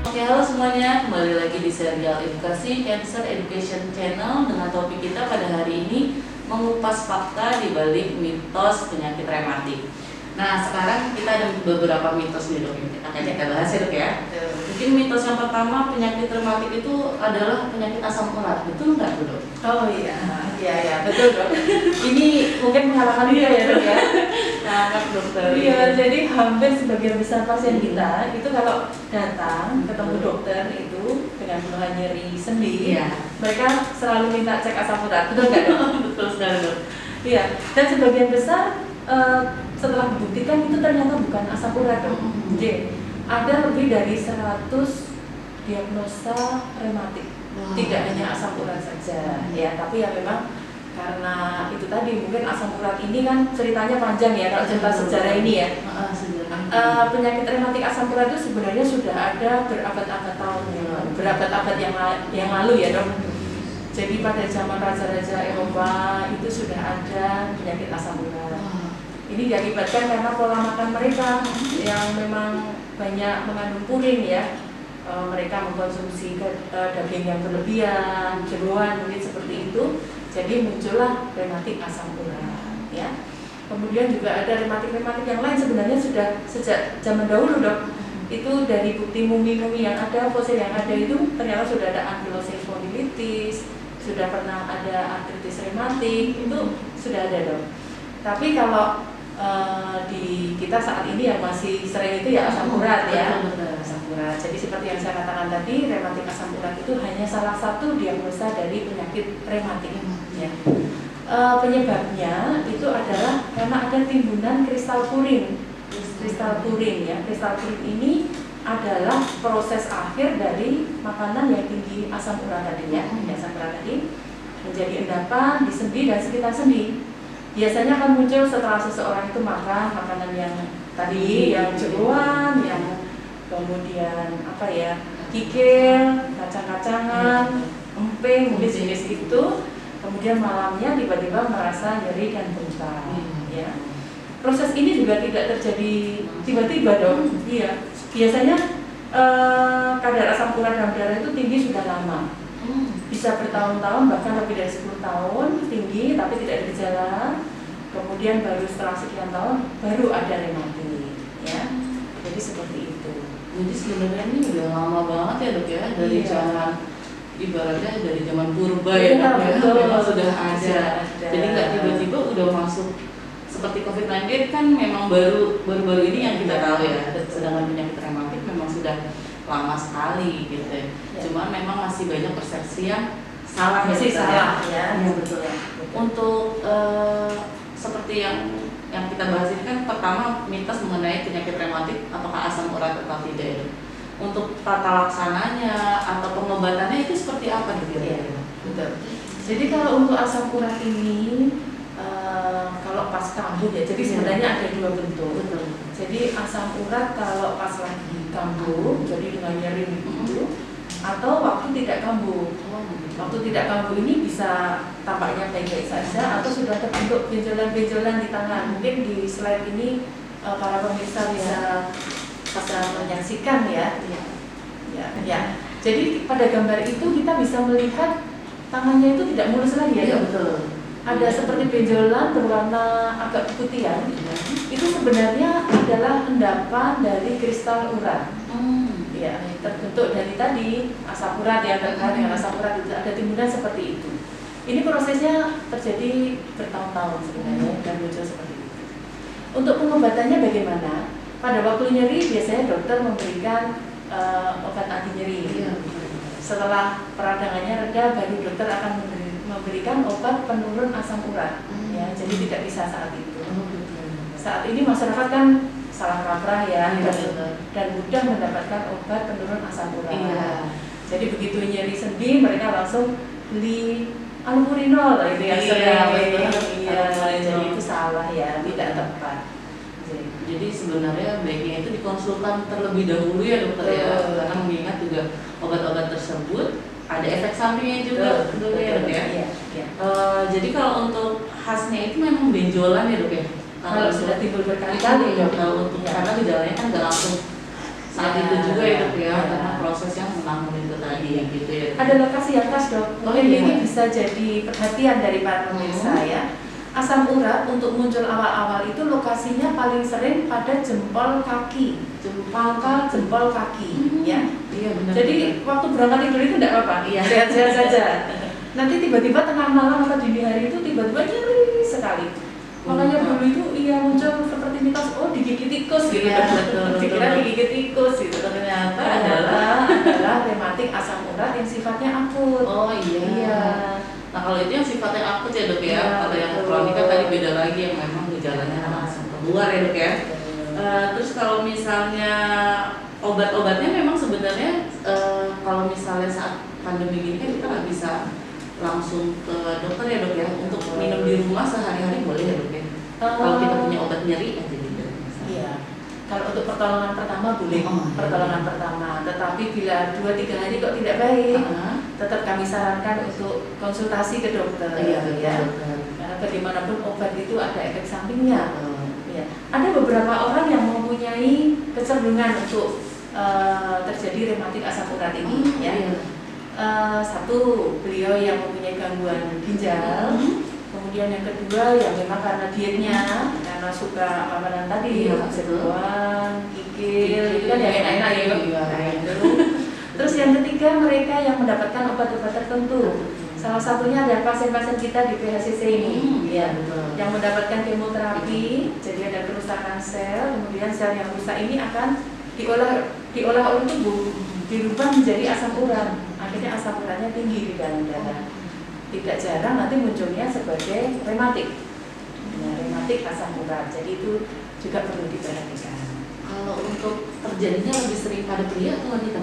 Oke, halo semuanya, kembali lagi di serial edukasi Cancer Education Channel dengan topik kita pada hari ini mengupas fakta di balik mitos penyakit rematik. Nah sekarang kita ada beberapa mitos nih dok yang akan kita bahas ya dok ya. Mungkin mitos yang pertama, penyakit rematik itu adalah penyakit asam urat, betul nggak tuh dok? Oh iya, iya betul dok. Ini mungkin pengalaman dia ya dok ya. Nah dokter. Iya, jadi hampir sebagian besar pasien kita itu kalau datang ketemu dokter itu dengan keluhan nyeri sendi, Iya. mereka selalu minta cek asam urat, betul nggak dok? Betul sekali dok. Iya, dan sebagian besar setelah dibuktikan itu ternyata bukan asam urat dok. Jadi ada lebih dari 100 diagnosa rematik. Wow. Tidak hanya asam urat saja, ya, tapi ya memang karena itu tadi mungkin asam urat ini kan ceritanya panjang ya kalau cerita sejarah ini ya. Penyakit rematik asam urat itu sebenarnya sudah ada berabad-abad tahun ya, berabad-abad yang lalu ya dok. Jadi pada zaman raja-raja Eropa itu sudah ada penyakit asam urat. Ini diakibatkan karena pola makan mereka yang memang banyak mengandung purin ya. Mereka mengkonsumsi daging yang berlebihan, jeroan mungkin seperti itu. Jadi muncullah rematik asam urat ya. Kemudian juga ada rematik-rematik yang lain sebenarnya sudah sejak zaman dahulu dok. Itu dari bukti mumi-mumi yang ada, fosil yang ada itu ternyata sudah ada ankylosing spondylitis, sudah pernah ada artritis rematik, itu sudah ada dok. Tapi kalau di kita saat ini yang masih sering itu ya asam urat ya. Asam urat. Jadi seperti yang saya katakan tadi, rematik asam urat itu hanya salah satu diagnosa dari penyakit rematik ya. Penyebabnya itu adalah karena ada timbunan kristal purin. Kristal purin ya. Kristal purin ini adalah proses akhir dari makanan yang tinggi asam urat tadinya, asam urat tadi menjadi endapan di sendi dan sekitar sendi. Biasanya akan muncul setelah seseorang itu makan makanan yang tadi, yang jeroan, yang kemudian apa ya, kikil, kacang-kacangan, emping, mungkin jenis itu. Kemudian malamnya tiba-tiba merasa nyeri dan bengkak. Ya. Proses ini juga tidak terjadi tiba-tiba dong. Iya. Biasanya kadar asam urat dalam darah itu tinggi sudah lama. Bisa bertahun-tahun, bahkan lebih dari 10 tahun tinggi tapi tidak ada gejala. Kemudian baru setelah sekian tahun baru ada rematik ya. Jadi seperti itu. Jadi sebenarnya ini udah lama banget ya dok ya, dari zaman ibaratnya dari zaman purba ya dok ya, memang sudah ada. Jadi nggak tiba-tiba udah masuk seperti COVID-19 kan memang baru ini yang kita tahu ya. Sedangkan penyakit rematik memang sudah lama sekali gitu ya. Cuma memang masih banyak persepsi yang salah masih salah ya. Ya betul. Untuk seperti yang kita bahas ini kan pertama mitos mengenai penyakit rematik apakah asam urat atau tidak ya. Untuk tata laksananya atau pengobatannya itu seperti apa gitu ya? Betul. Jadi kalau untuk asam urat ini kalau pas kambuh ya, jadi sebenarnya ada dua bentuk. Betul. Jadi asam urat kalau pas lagi kambuh, jadi dengan nyeri itu, atau waktu tidak kambuh. Waktu tidak kambuh ini bisa tampaknya baik-baik saja, atau sudah terbentuk benjolan-benjolan di tangan. Mungkin di slide ini para pemirsa bisa menyaksikan ya. Ya. Jadi pada gambar itu kita bisa melihat tangannya itu tidak mulus lagi ya. Betul. Ada seperti benjolan berwarna agak keputihan. Itu sebenarnya adalah endapan dari kristal urat. Ya, terbentuk dari tadi asam urat ya, terkait dengan asam urat itu ada timbunan seperti itu. Ini prosesnya terjadi bertahun-tahun sebenarnya dan muncul seperti itu. Untuk pengobatannya bagaimana? Pada waktu nyeri biasanya dokter memberikan obat anti nyeri. Setelah peradangannya reda, baru dokter akan memberikan obat penurun asam urat. Ya, jadi tidak bisa saat itu. Saat ini masyarakat kan salah kaprah ya, dan mudah mendapatkan obat penurun asam urat. Jadi begitu nyeri sendi mereka langsung beli allopurinol itu yang sering. Jadi itu salah ya, tidak tepat. Jadi sebenarnya baiknya itu dikonsultan terlebih dahulu ya dokter ya, karena mengingat juga obat-obat tersebut ada efek sampingnya juga dok ya. Jadi kalau untuk khasnya itu memang benjolan ya dok ya. Kalau sudah timbul berkali-kali dok. Kalau untuk karena gejalanya kan nggak langsung saat itu juga ya dok ya, karena proses yang menanggung itu tadi gitu ya. Ada lokasi yang khas dok. Mungkin ini bisa jadi perhatian dari para pemirsa ya. asam urat untuk muncul awal-awal itu lokasinya paling sering pada jempol kaki, pangkal jempol kaki, ya. Iya benar. Jadi waktu berangkat tidur itu tidak apa-apa, Iya. sehat-sehat saja. Nanti tiba-tiba tengah malam atau dini hari itu tiba-tiba nyeri sekali. Makanya dulu itu muncul seperti mitos, oh digigit tikus gitu. Iya, betul. Dikira digigit tikus gitu. Ternyata adalah rematik asam urat yang sifatnya akut. oh iya. Nah kalau itu yang sifatnya akut ya dok ya. Iya, Kalau yang betul. kronik kan tadi beda lagi yang memang gejalanya langsung keluar ya dok ya. Terus kalau misalnya obat-obatnya memang sebenarnya kalau misalnya saat pandemi gini kan kita nggak bisa langsung ke dokter ya dok ya. Untuk minum di rumah sehari-hari boleh ya dok ya. Kalau kita punya obat nyeri aja gitu. Iya. Kalau untuk pertolongan pertama boleh, Oh, iya. pertolongan pertama. Tetapi bila 2-3 hari kok tidak baik, tetap kami sarankan untuk konsultasi ke dokter. Iya betul. Ya. Karena bagaimanapun obat itu ada efek sampingnya. Ya. Ada beberapa orang yang mempunyai kecenderungan untuk terjadi rematik asam urat ini. Ya. Iya. Satu, beliau yang mempunyai gangguan ginjal. Kemudian yang kedua yang memang karena dietnya, karena suka makanan tadi, Iya, jeruan, kikil, itu kan yang enak-enak ya. Iya. Nah, itu. Terus yang ketiga mereka yang mendapatkan obat-obat tertentu. Salah satunya ada pasien-pasien kita di PHCC ini, ya, betul. yang mendapatkan kemoterapi, jadi ada kerusakan sel, kemudian sel yang rusak ini akan diolah oleh tubuh, dirubah menjadi asam urat. Akhirnya asam uratnya tinggi di dalam darah. Tidak jarang nanti munculnya sebagai rematik, rematik asam urat. Jadi itu juga perlu diperhatikan. Kalau untuk terjadinya lebih sering pada pria atau wanita?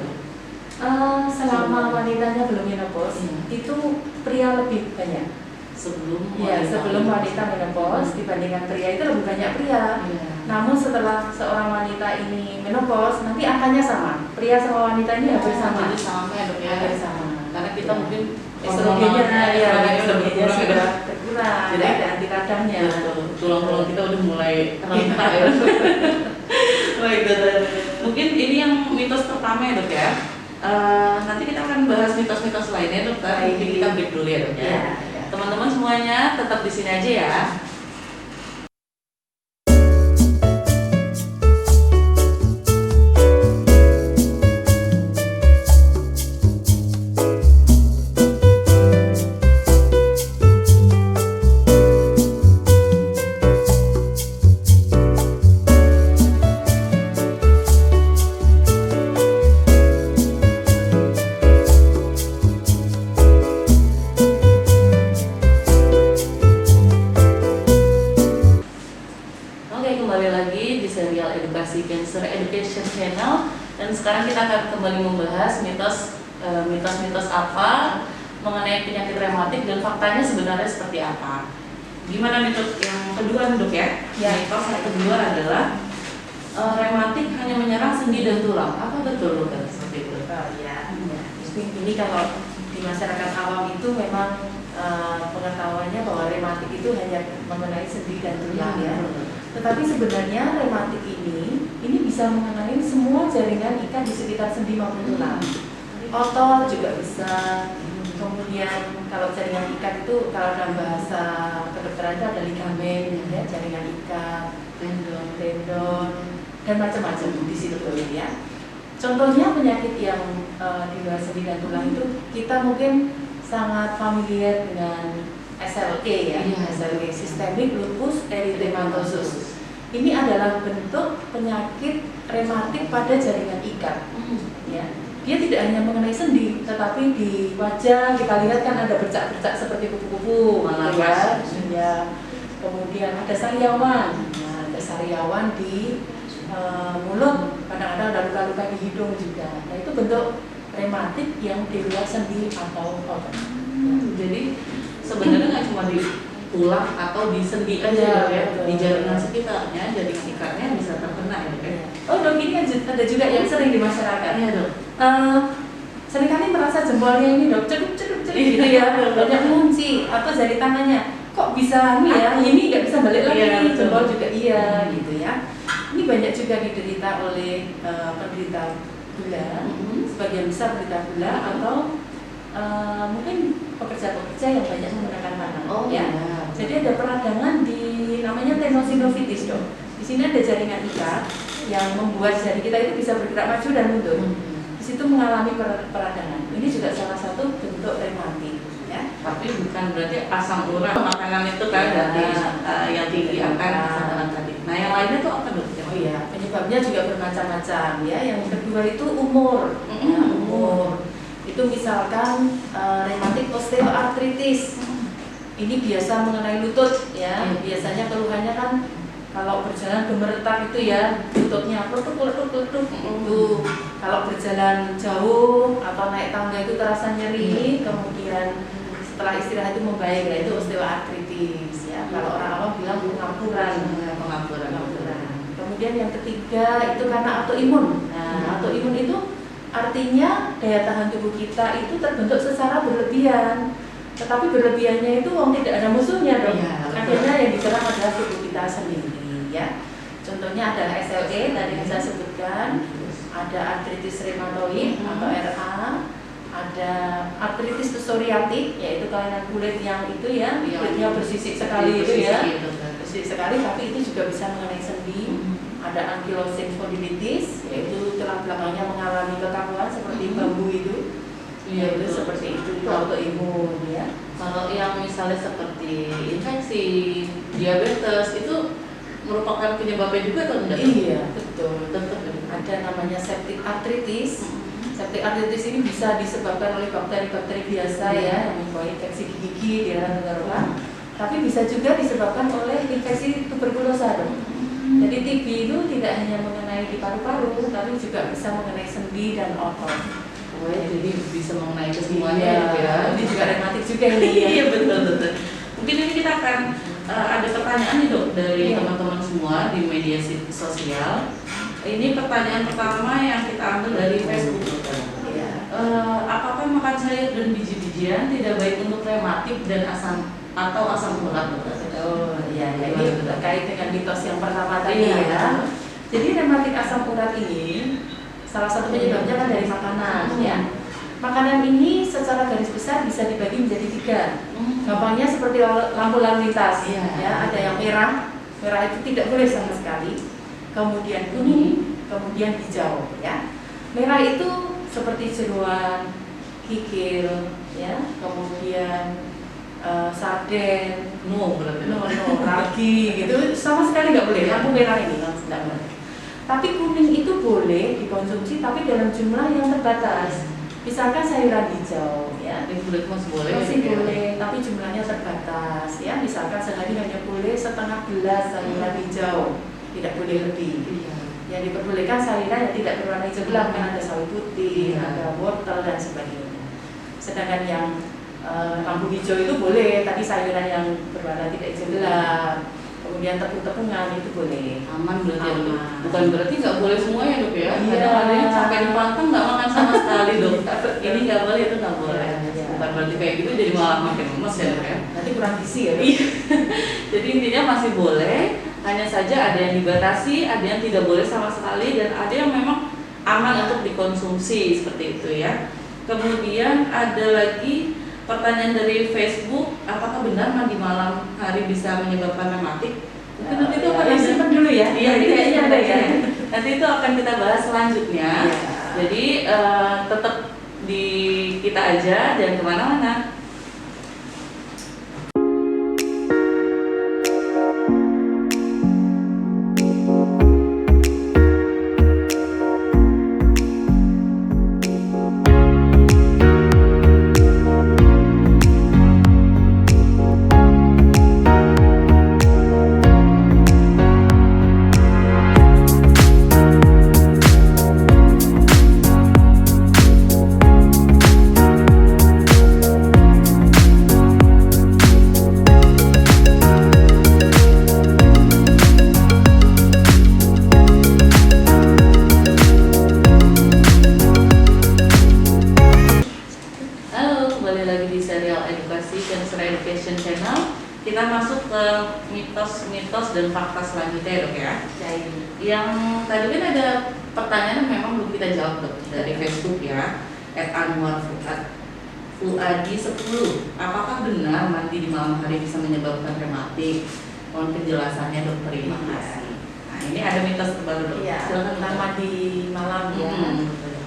Selama wanitanya belum menopause, itu pria lebih banyak. Sebelum wanita menopause dibandingkan pria itu lebih banyak pria. Namun setelah seorang wanita ini menopause, nanti angkanya sama. Pria sama wanita ini hampir sama. Jadi sama ya dok ya. Hampir sama. Karena kita mungkin estrogennya sudah sudah berkurang, Jadi ada anti radangnya. tulang-tulang kita udah mulai rentak ya. Baik dokter. Mungkin ini yang mitos pertama ya dok ya. Nanti kita akan bahas mitos-mitos lainnya dokter. Mungkin kita break dulu ya dok ya. Ya. Teman-teman semuanya tetap di sini aja ya. Cancer Education Channel, dan sekarang kita akan kembali membahas mitos-mitos apa mengenai penyakit rematik dan faktanya sebenarnya seperti apa. Gimana mitos yang kedua dok ya? Mitos yang kedua adalah rematik hanya menyerang sendi dan tulang. Apa betul dokter seperti itu? Oh iya. Ini kalau di masyarakat awam itu memang pengetahuannya bahwa rematik itu hanya mengenai sendi dan tulang ya. Tetapi sebenarnya rematik ini bisa mengenai semua jaringan ikat di sekitar sendi maupun tulang. Otot juga bisa. Kemudian kalau jaringan ikat itu kalau dalam bahasa kedokteran itu ada ligamen, ya, jaringan ikat, tendon, dan macam-macam di situ ya. Contohnya penyakit yang di luar sendi dan tulang itu kita mungkin sangat familiar dengan SLE ya, SLE, Systemic Lupus Erythematosus. Ini adalah bentuk penyakit rematik pada jaringan ikat. Ya. Dia tidak hanya mengenai sendi, tetapi di wajah kita lihat kan ada bercak-bercak seperti kupu-kupu, ya. Kemudian ada sariawan, ada sariawan di mulut, kadang-kadang ada luka-luka di hidung juga. Nah itu bentuk rematik yang di luar sendi atau otot. Jadi sebenarnya nggak cuma di tulang atau di sendi aja ya, di jaringan sekitarnya, jaringan ikatnya bisa terkena ya kan? Oh dok, ini ada juga yang sering di masyarakat. Iya dok. Seringkali merasa jempolnya ini dok cedup gitu ya, banyak kunci atau jari tangannya. Kok bisa ini ya? Ini nggak bisa balik lagi. Jempol juga iya gitu ya. Ini banyak juga diderita oleh penderita gula, sebagian besar penderita gula atau mungkin pekerja-pekerja yang banyak menggunakan tangan. Oh ya. Jadi ada peradangan di namanya tenosinovitis dok. Di sini ada jaringan ikat yang membuat jari kita itu bisa bergerak maju dan mundur. Di situ mengalami peradangan. Ini juga salah satu bentuk rematik. Ya. Tapi bukan berarti asam urat makanan itu kan berarti yang tinggi akan asam urat tadi. Nah yang lainnya tuh apa dok? Oh iya, penyebabnya juga bermacam-macam ya. Yang kedua itu umur. Ya, umur. Itu misalkan rematik osteoartritis. Ini biasa mengenai lutut ya. Biasanya keluhannya kan kalau berjalan gemeretak itu ya, lututnya kletuk itu. Kalau berjalan jauh atau naik tangga itu terasa nyeri, kemudian setelah istirahat itu membaik, nah itu osteoartritis ya. Kalau orang awam bilang pengapuran. Kemudian yang ketiga itu karena autoimun. Nah, autoimun itu artinya daya tahan tubuh kita itu terbentuk secara berlebihan. Tetapi berlebihannya itu tidak ada musuhnya dong. Akhirnya yang diserang adalah tubuh kita sendiri ya. Contohnya adalah SLE tadi yang saya sebutkan, ada artritis reumatoid atau RA, ada artritis psoriatik yaitu kelainan kulit yang itu ya, kulitnya bersisik sekali itu ya. Bersisik sekali tapi itu juga bisa mengenai sendi. Ada ankylosing spondylitis yaitu tulang belakangnya mengalami kekakuan seperti bambu itu. Iya itu seperti itu autoimun ya. Kalau yang misalnya seperti infeksi, diabetes itu merupakan penyebabnya juga atau tidak? Iya betul. Tetap ada namanya septic arthritis. Septic arthritis ini bisa disebabkan oleh bakteri-bakteri biasa ya yang membawa infeksi gigi di dalam tenggorokan. Tapi bisa juga disebabkan oleh infeksi tuberkulosa dong. Jadi TB itu tidak hanya mengenai di paru-paru, tapi juga bisa mengenai sendi dan otot. Oh ya, jadi bisa mengenai kesemuanya ya. Ini juga rematik juga ini. Iya betul. Mungkin ini kita akan ada pertanyaan nih dok dari teman-teman semua di media sosial. Ini pertanyaan pertama yang kita ambil dari Facebook. Apakah makan sayur dan biji-bijian tidak baik untuk rematik dan asam urat dok? Oh iya, ini terkait dengan mitos yang pertama tadi ya. Jadi rematik asam urat ini salah satu penyebabnya kan dari makanan ya. Makanan ini secara garis besar bisa dibagi menjadi 3. Gampangnya seperti lampu lalu lintas ya, ada yang merah itu tidak boleh sama sekali. Kemudian kuning, kemudian hijau ya. Merah itu seperti jeruan, kikil ya, kemudian sarden, ragi gitu sama sekali nggak boleh. Lampu merah ini tidak boleh. Tapi kuning itu boleh dikonsumsi tapi dalam jumlah yang terbatas. Misalkan sayuran hijau ya, masih boleh. Masih boleh, tapi jumlahnya terbatas ya. Misalkan sehari hanya boleh setengah gelas sayuran hijau, tidak boleh lebih. Yang diperbolehkan sayuran yang tidak berwarna hijau gelap kan ada sawi putih, ada wortel dan sebagainya. Sedangkan yang lampu hijau itu boleh, tadi sayuran yang berwarna tidak hijau gelap. Kemudian tepung-tepungan itu boleh. Aman berarti ya dok. Bukan berarti nggak boleh semuanya dok ya. Iya. Ada yang sampai di pantang nggak makan sama sekali dok. Ini nggak boleh, itu nggak boleh. Bukan berarti kayak gitu jadi malah makin lemes ya dok ya. Nanti kurang gizi ya dok. Jadi intinya masih boleh. Hanya saja ada yang dibatasi, ada yang tidak boleh sama sekali, dan ada yang memang aman untuk dikonsumsi seperti itu ya. Kemudian ada lagi pertanyaan dari Facebook, apakah benar mandi malam hari bisa menyebabkan rematik? Mungkin nanti itu akan disimpan dulu ya. Iya, kayaknya ada ya. Nanti itu akan kita bahas selanjutnya. Jadi tetap di kita aja, jangan kemana-mana. Kita masuk ke mitos-mitos dan fakta selanjutnya dok ya. Yang tadi kan ada pertanyaan yang memang belum kita jawab dok dari Facebook ya, @anwarfuad. UAD 10. Apakah benar mandi di malam hari bisa menyebabkan rematik? Mohon penjelasannya dokter, terima kasih. Nah, ini ada mitos terbaru dok. Iya, Silakan tentang Dok. mandi malam ya.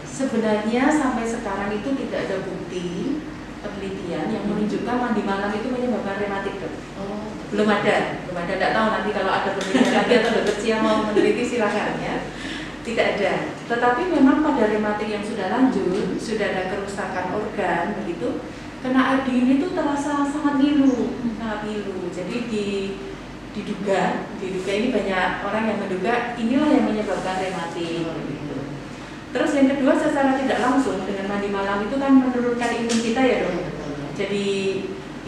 Sebenarnya sampai sekarang itu tidak ada bukti penelitian yang menunjukkan mandi malam itu menyebabkan rematik dok. Oh, Belum ada. Tidak tahu nanti kalau ada penelitian lagi atau dokter yang mau meneliti silakan ya. Tidak ada. Tetapi memang pada rematik yang sudah lanjut, sudah ada kerusakan organ begitu, kena air dingin itu terasa sangat ngilu, sangat ngilu. Jadi diduga ini banyak orang yang menduga inilah yang menyebabkan rematik begitu. Terus yang kedua, secara tidak langsung dengan mandi malam itu kan menurunkan imun kita ya dok. Jadi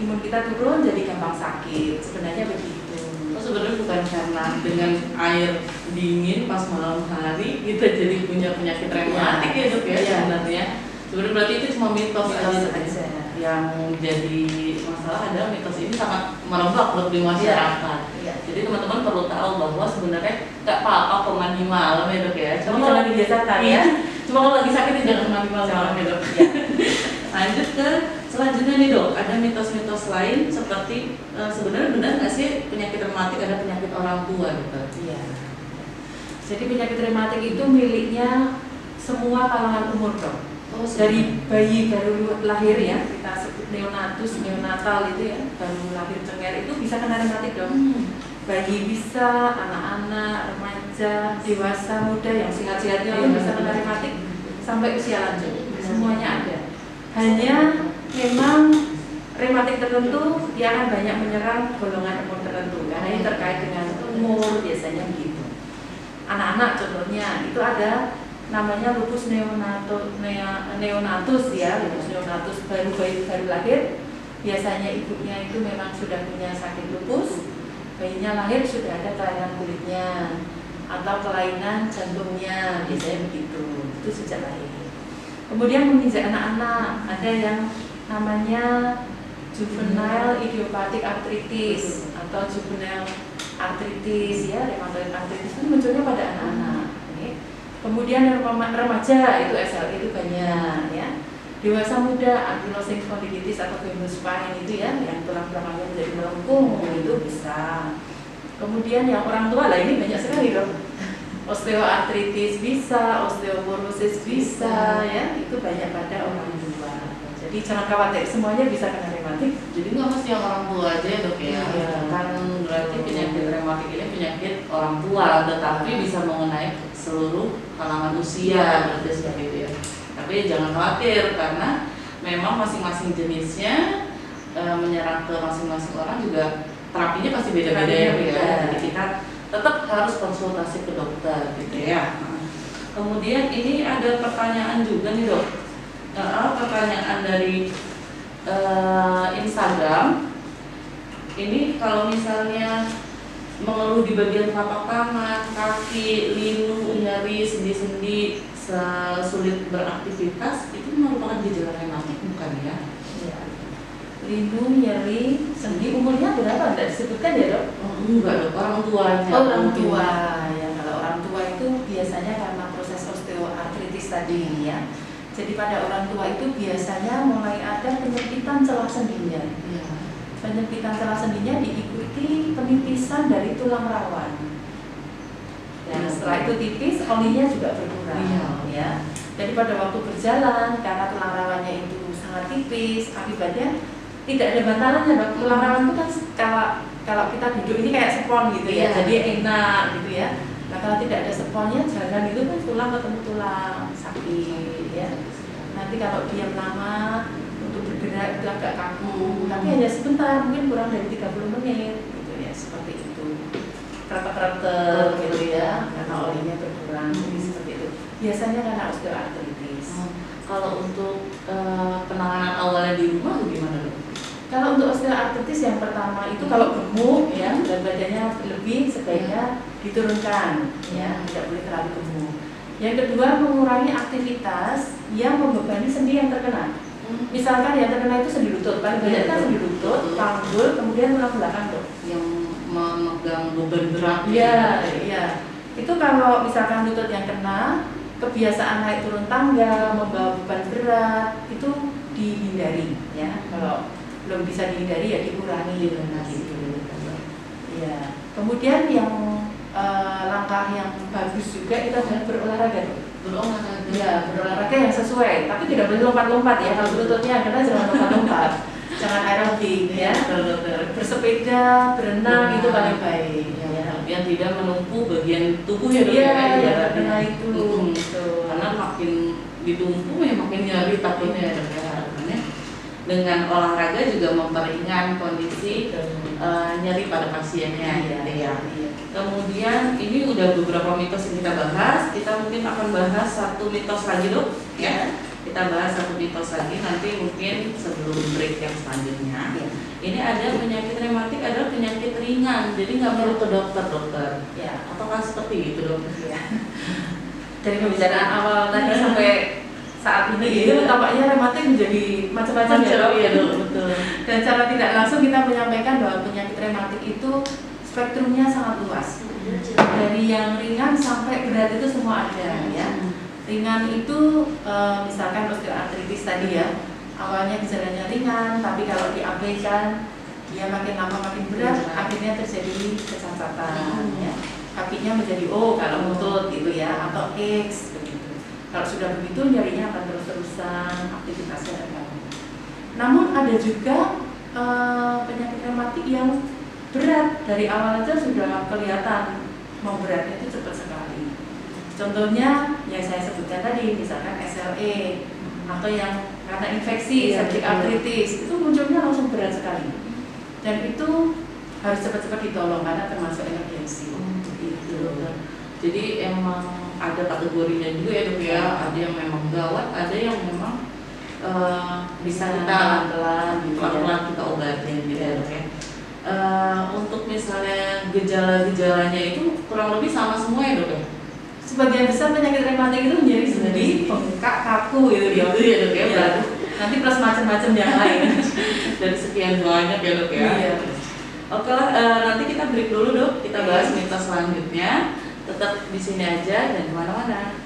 imun kita turun, jadi gampang sakit. Sebenarnya begitu. Oh, sebenarnya bukan karena dengan air dingin pas malam hari kita jadi punya penyakit rematik ya dok ya Iya. sebenarnya. Sebenarnya berarti itu cuma mitos Mitos aja. aja. Yang jadi masalah adalah mitos ini sangat merebak dok di masyarakat. Iya. Jadi teman-teman perlu tahu bahwa sebenarnya nggak apa-apa kok mandi malam ya dok ya. Cuma jangan dibiasakan ya. Iya. Cuma kalau lagi sakit ya jangan mandi malam ya dok. Iya. Lanjut ke selanjutnya nih dok, ada mitos-mitos lain seperti sebenarnya benar nggak sih penyakit rematik ada penyakit orang tua dokter? Iya. Jadi penyakit rematik itu miliknya semua kalangan umur dok. Oh, Dari bayi baru lahir ya, kita sebut neonatus, neonatal itu ya, baru lahir cengar itu bisa kena rematik dok. Bayi bisa, anak-anak, remaja, dewasa, muda yang sehat-sehatnya pun bisa kena rematik sampai usia lanjut. Semuanya ada. Hanya memang rematik tertentu dia akan banyak menyerang golongan umur tertentu karena ini terkait dengan umur biasanya begitu. Anak-anak contohnya itu ada namanya lupus neonatus ya, lupus neonatus baru lahir. Biasanya ibunya itu memang sudah punya sakit lupus, bayinya lahir sudah ada kelainan kulitnya atau kelainan jantungnya, biasanya begitu. Itu sejak lahir. Kemudian menginjak anak-anak ada yang namanya juvenile idiopathic arthritis atau juvenile arthritis ya, rheumatoid arthritis itu munculnya pada anak-anak. Kemudian yang remaja itu SLE itu banyak ya. Dewasa muda ankylosing spondylitis atau venous spine itu ya, yang tulang-tulangnya menjadi melengkung itu bisa. Kemudian yang orang tua lah ini banyak sekali dong. Osteoartritis bisa, osteoporosis bisa ya, itu banyak pada orang tua. Jadi jangan khawatir, semuanya bisa kena rematik. Jadi nggak mesti yang orang tua aja ya dok ya. Iya. Kan berarti penyakit rematik ini penyakit orang tua, tetapi bisa mengenai seluruh kalangan usia berarti seperti itu ya. Tapi jangan khawatir karena memang masing-masing jenisnya menyerang ke masing-masing orang juga terapinya pasti beda-beda ya. Jadi kita tetap harus konsultasi ke dokter gitu ya. Kemudian ini ada pertanyaan juga nih dok. Pertanyaan dari Instagram. Ini kalau misalnya mengeluh di bagian telapak tangan, kaki, linu, nyeri, sendi-sendi, sulit beraktivitas, itu merupakan gejala rematik bukan ya? Ya. Linu, nyeri, sendi, umurnya berapa? Tidak disebutkan ya dok? Oh, enggak dok, orang tuanya. Oh, orang tua ya, kalau orang tua itu biasanya karena proses osteoartritis tadi ya. Jadi pada orang tua itu biasanya mulai ada penyempitan celah sendinya. Ya. Penyempitan celah sendinya diikuti penipisan dari tulang rawan. Dan setelah itu tipis, olinya juga berkurang. Iya. Ya. Jadi pada waktu berjalan karena tulang rawannya itu sangat tipis, akibatnya tidak ada bantalannya. Tulang rawan itu kan kalau kita duduk ini kayak spons gitu ya, Iya. jadi enak gitu ya. Nah kalau tidak ada sponnya, jalan itu kan tulang ketemu tulang, sakit ya. Nanti kalau diam lama untuk bergerak itu agak kaku, tapi hanya sebentar, mungkin kurang dari 30 menit gitu ya, seperti itu. Kretek-kretek gitu ya, karena olinya berkurang, jadi seperti itu. Biasanya karena osteoartritis. Kalau untuk penanganan awalnya di rumah gimana dok? Kalau untuk osteoartritis yang pertama itu kalau gemuk ya, berat badannya lebih sebaiknya diturunkan ya, tidak boleh terlalu gemuk. Yang kedua mengurangi aktivitas yang membebani sendi yang terkena. Misalkan yang terkena itu sendi lutut, paling banyak kan sendi lutut, panggul, kemudian tulang belakang tuh. Yang memegang beban berat. Iya, iya. Itu kalau misalkan lutut yang kena, kebiasaan naik turun tangga, membawa beban berat, itu dihindari ya. Kalau belum bisa dihindari ya dikurangi gitu. Ya. Kemudian yang langkah yang bagus juga itu adalah berolahraga. Ya, berolahraga yang sesuai, tapi tidak boleh lompat-lompat ya. Kalau lututnya karena jangan lompat-lompat. Jangan aerobik ya. Bersepeda, berenang itu paling baik. Yang tidak menumpu bagian tubuh ya dok. Iya, karena itu. Karena makin ditumpu ya makin nyari takutnya ya dok ya. Harapannya dengan olahraga juga memperingan kondisi nyeri pada pasiennya gitu ya. Kemudian ini udah beberapa mitos yang kita bahas. Kita mungkin akan bahas satu mitos lagi dok ya. Kita bahas satu mitos lagi nanti mungkin sebelum break yang selanjutnya. Ini ada penyakit rematik adalah penyakit ringan, jadi nggak perlu ke dokter. Ya, apakah seperti itu dok? Ya. Dari pembicaraan awal tadi sampai saat ini itu tampaknya rematik menjadi macam-macam ya dok. Betul. Dan secara tidak langsung kita menyampaikan bahwa penyakit rematik itu spektrumnya sangat luas. Dari yang ringan sampai berat itu semua ada ya. Ringan itu misalkan osteoartritis tadi ya, awalnya gejalanya ringan, tapi kalau diabaikan dia makin lama makin berat, akhirnya terjadi kecacatan ya. Kakinya menjadi O kalau lutut gitu ya, atau X begitu. Kalau sudah begitu nyerinya akan terus-terusan, aktivitasnya terganggu. Namun ada juga penyakit rematik yang berat, dari awal aja sudah kelihatan mau beratnya itu cepat sekali. Contohnya yang saya sebutkan tadi, misalkan SLE atau yang karena infeksi, septic arthritis, itu munculnya langsung berat sekali. Dan itu harus cepat-cepat ditolong karena termasuk emergensi. Jadi emang ada kategorinya juga ya dok ya. Ada yang memang gawat, ada yang memang bisa kita pelan-pelan kita obatin gitu ya dok ya. Untuk misalnya gejala-gejalanya itu kurang lebih sama semua ya dok ya. Sebagian besar penyakit rematik itu nyeri sendi, bengkak, kaku gitu ya dok ya. Nanti plus macam-macam yang lain. Dari sekian banyak ya dok ya. Iya. Oke lah, nanti kita break dulu dok. Kita bahas mitos selanjutnya. Tetap di sini aja dan kemana-mana.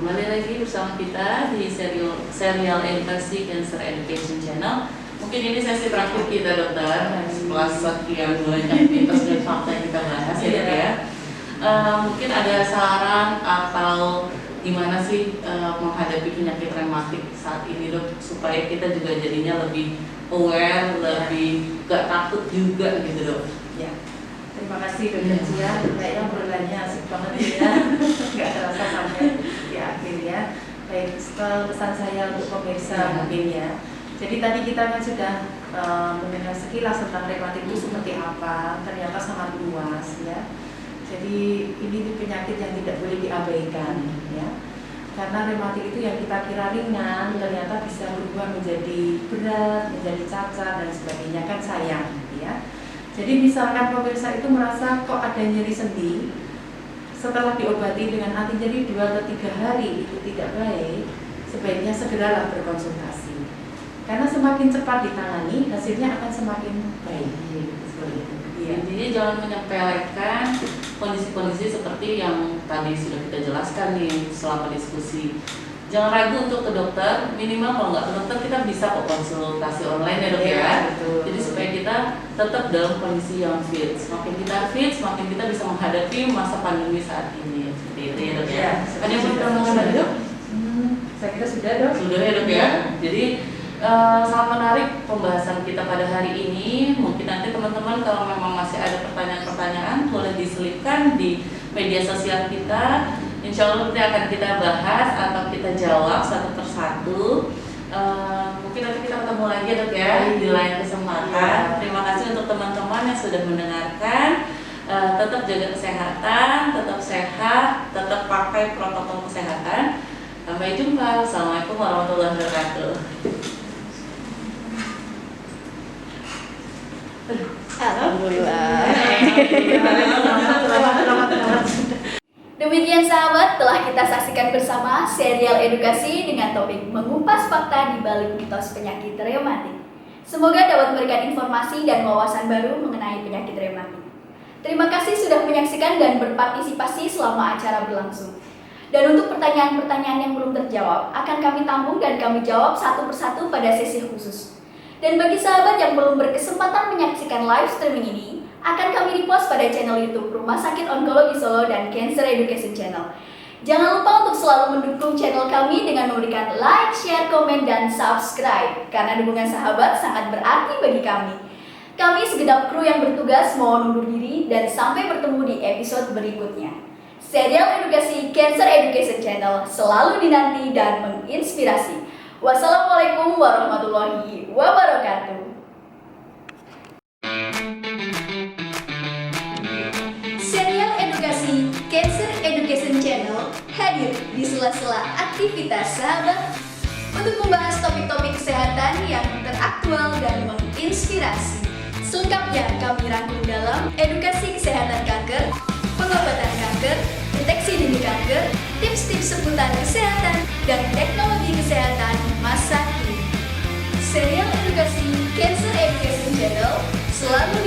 Kembali lagi bersama kita di serial edukasi Cancer Education Channel. Mungkin ini sesi terakhir kita dokter setelah sekian banyak mitos dan fakta yang kita bahas ya dok ya. Mungkin ada saran atau gimana sih menghadapi penyakit rematik saat ini dok, supaya kita juga jadinya lebih aware, lebih gak takut juga gitu dok. Ya. Terima kasih Dr. Cia, kayaknya obrolannya asik banget ya. Nggak terasa sampai di akhir ya. Baik, pesan saya untuk pemirsa mungkin ya. Jadi tadi kita kan sudah mendengar sekilas tentang rematik itu seperti apa. Ternyata sangat luas ya. Jadi ini penyakit yang tidak boleh diabaikan ya. Karena rematik itu yang kita kira ringan ternyata bisa berubah menjadi berat, menjadi cacat dan sebagainya, kan sayang ya. Jadi misalkan pemirsa itu merasa kok ada nyeri sendi, setelah diobati dengan anti nyeri 2 atau 3 hari itu tidak baik, sebaiknya segeralah berkonsultasi. Karena semakin cepat ditangani, hasilnya akan semakin baik. Ya, intinya jangan menyepelekan kondisi-kondisi seperti yang tadi sudah kita jelaskan nih selama diskusi. Jangan ragu untuk ke dokter, minimal kalau nggak ke dokter kita bisa kok konsultasi online ya dok ya. Jadi supaya kita tetap dalam kondisi yang fit. Semakin kita fit, semakin kita bisa menghadapi masa pandemi saat ini. Seperti itu ya dok ya. Ada yang mau ditambahkan lagi dok? Saya kira sudah dok. Sudah ya dok ya. Jadi sangat menarik pembahasan kita pada hari ini. Mungkin nanti teman-teman kalau memang masih ada pertanyaan-pertanyaan boleh diselipkan di media sosial kita. Insya Allah nanti akan kita bahas atau kita jawab satu persatu. Mungkin nanti kita ketemu lagi dok ya di lain kesempatan. Terima kasih untuk teman-teman yang sudah mendengarkan. tetap jaga kesehatan, tetap sehat, tetap pakai protokol kesehatan. Sampai jumpa. Assalamualaikum warahmatullahi wabarakatuh. Alhamdulillah. Demikian sahabat, telah kita saksikan bersama serial edukasi dengan topik mengupas fakta di balik mitos penyakit reumatik. Semoga dapat memberikan informasi dan wawasan baru mengenai penyakit reumatik. Terima kasih sudah menyaksikan dan berpartisipasi selama acara berlangsung. Dan untuk pertanyaan-pertanyaan yang belum terjawab, akan kami tampung dan kami jawab satu persatu pada sesi khusus. Dan bagi sahabat yang belum berkesempatan menyaksikan live streaming ini, akan kami repost pada channel YouTube Rumah Sakit Onkologi Solo dan Cancer Education Channel. Jangan lupa untuk selalu mendukung channel kami dengan memberikan like, share, komen, dan subscribe, karena dukungan sahabat sangat berarti bagi kami. Kami segenap kru yang bertugas mohon undur diri dan sampai bertemu di episode berikutnya. Serial edukasi Cancer Education Channel selalu dinanti dan menginspirasi. Wassalamualaikum warahmatullahi wabarakatuh. Serial edukasi Cancer Education Channel hadir di sela-sela aktivitas sahabat untuk membahas topik-topik kesehatan yang teraktual dan menginspirasi. Selengkapnya kami rangkum dalam edukasi kesehatan kanker, pengobatan kanker, deteksi dini kanker, tips-tips seputar kesehatan, dan teknologi kesehatan masa kini. Serial edukasi Cancer Education Channel selalu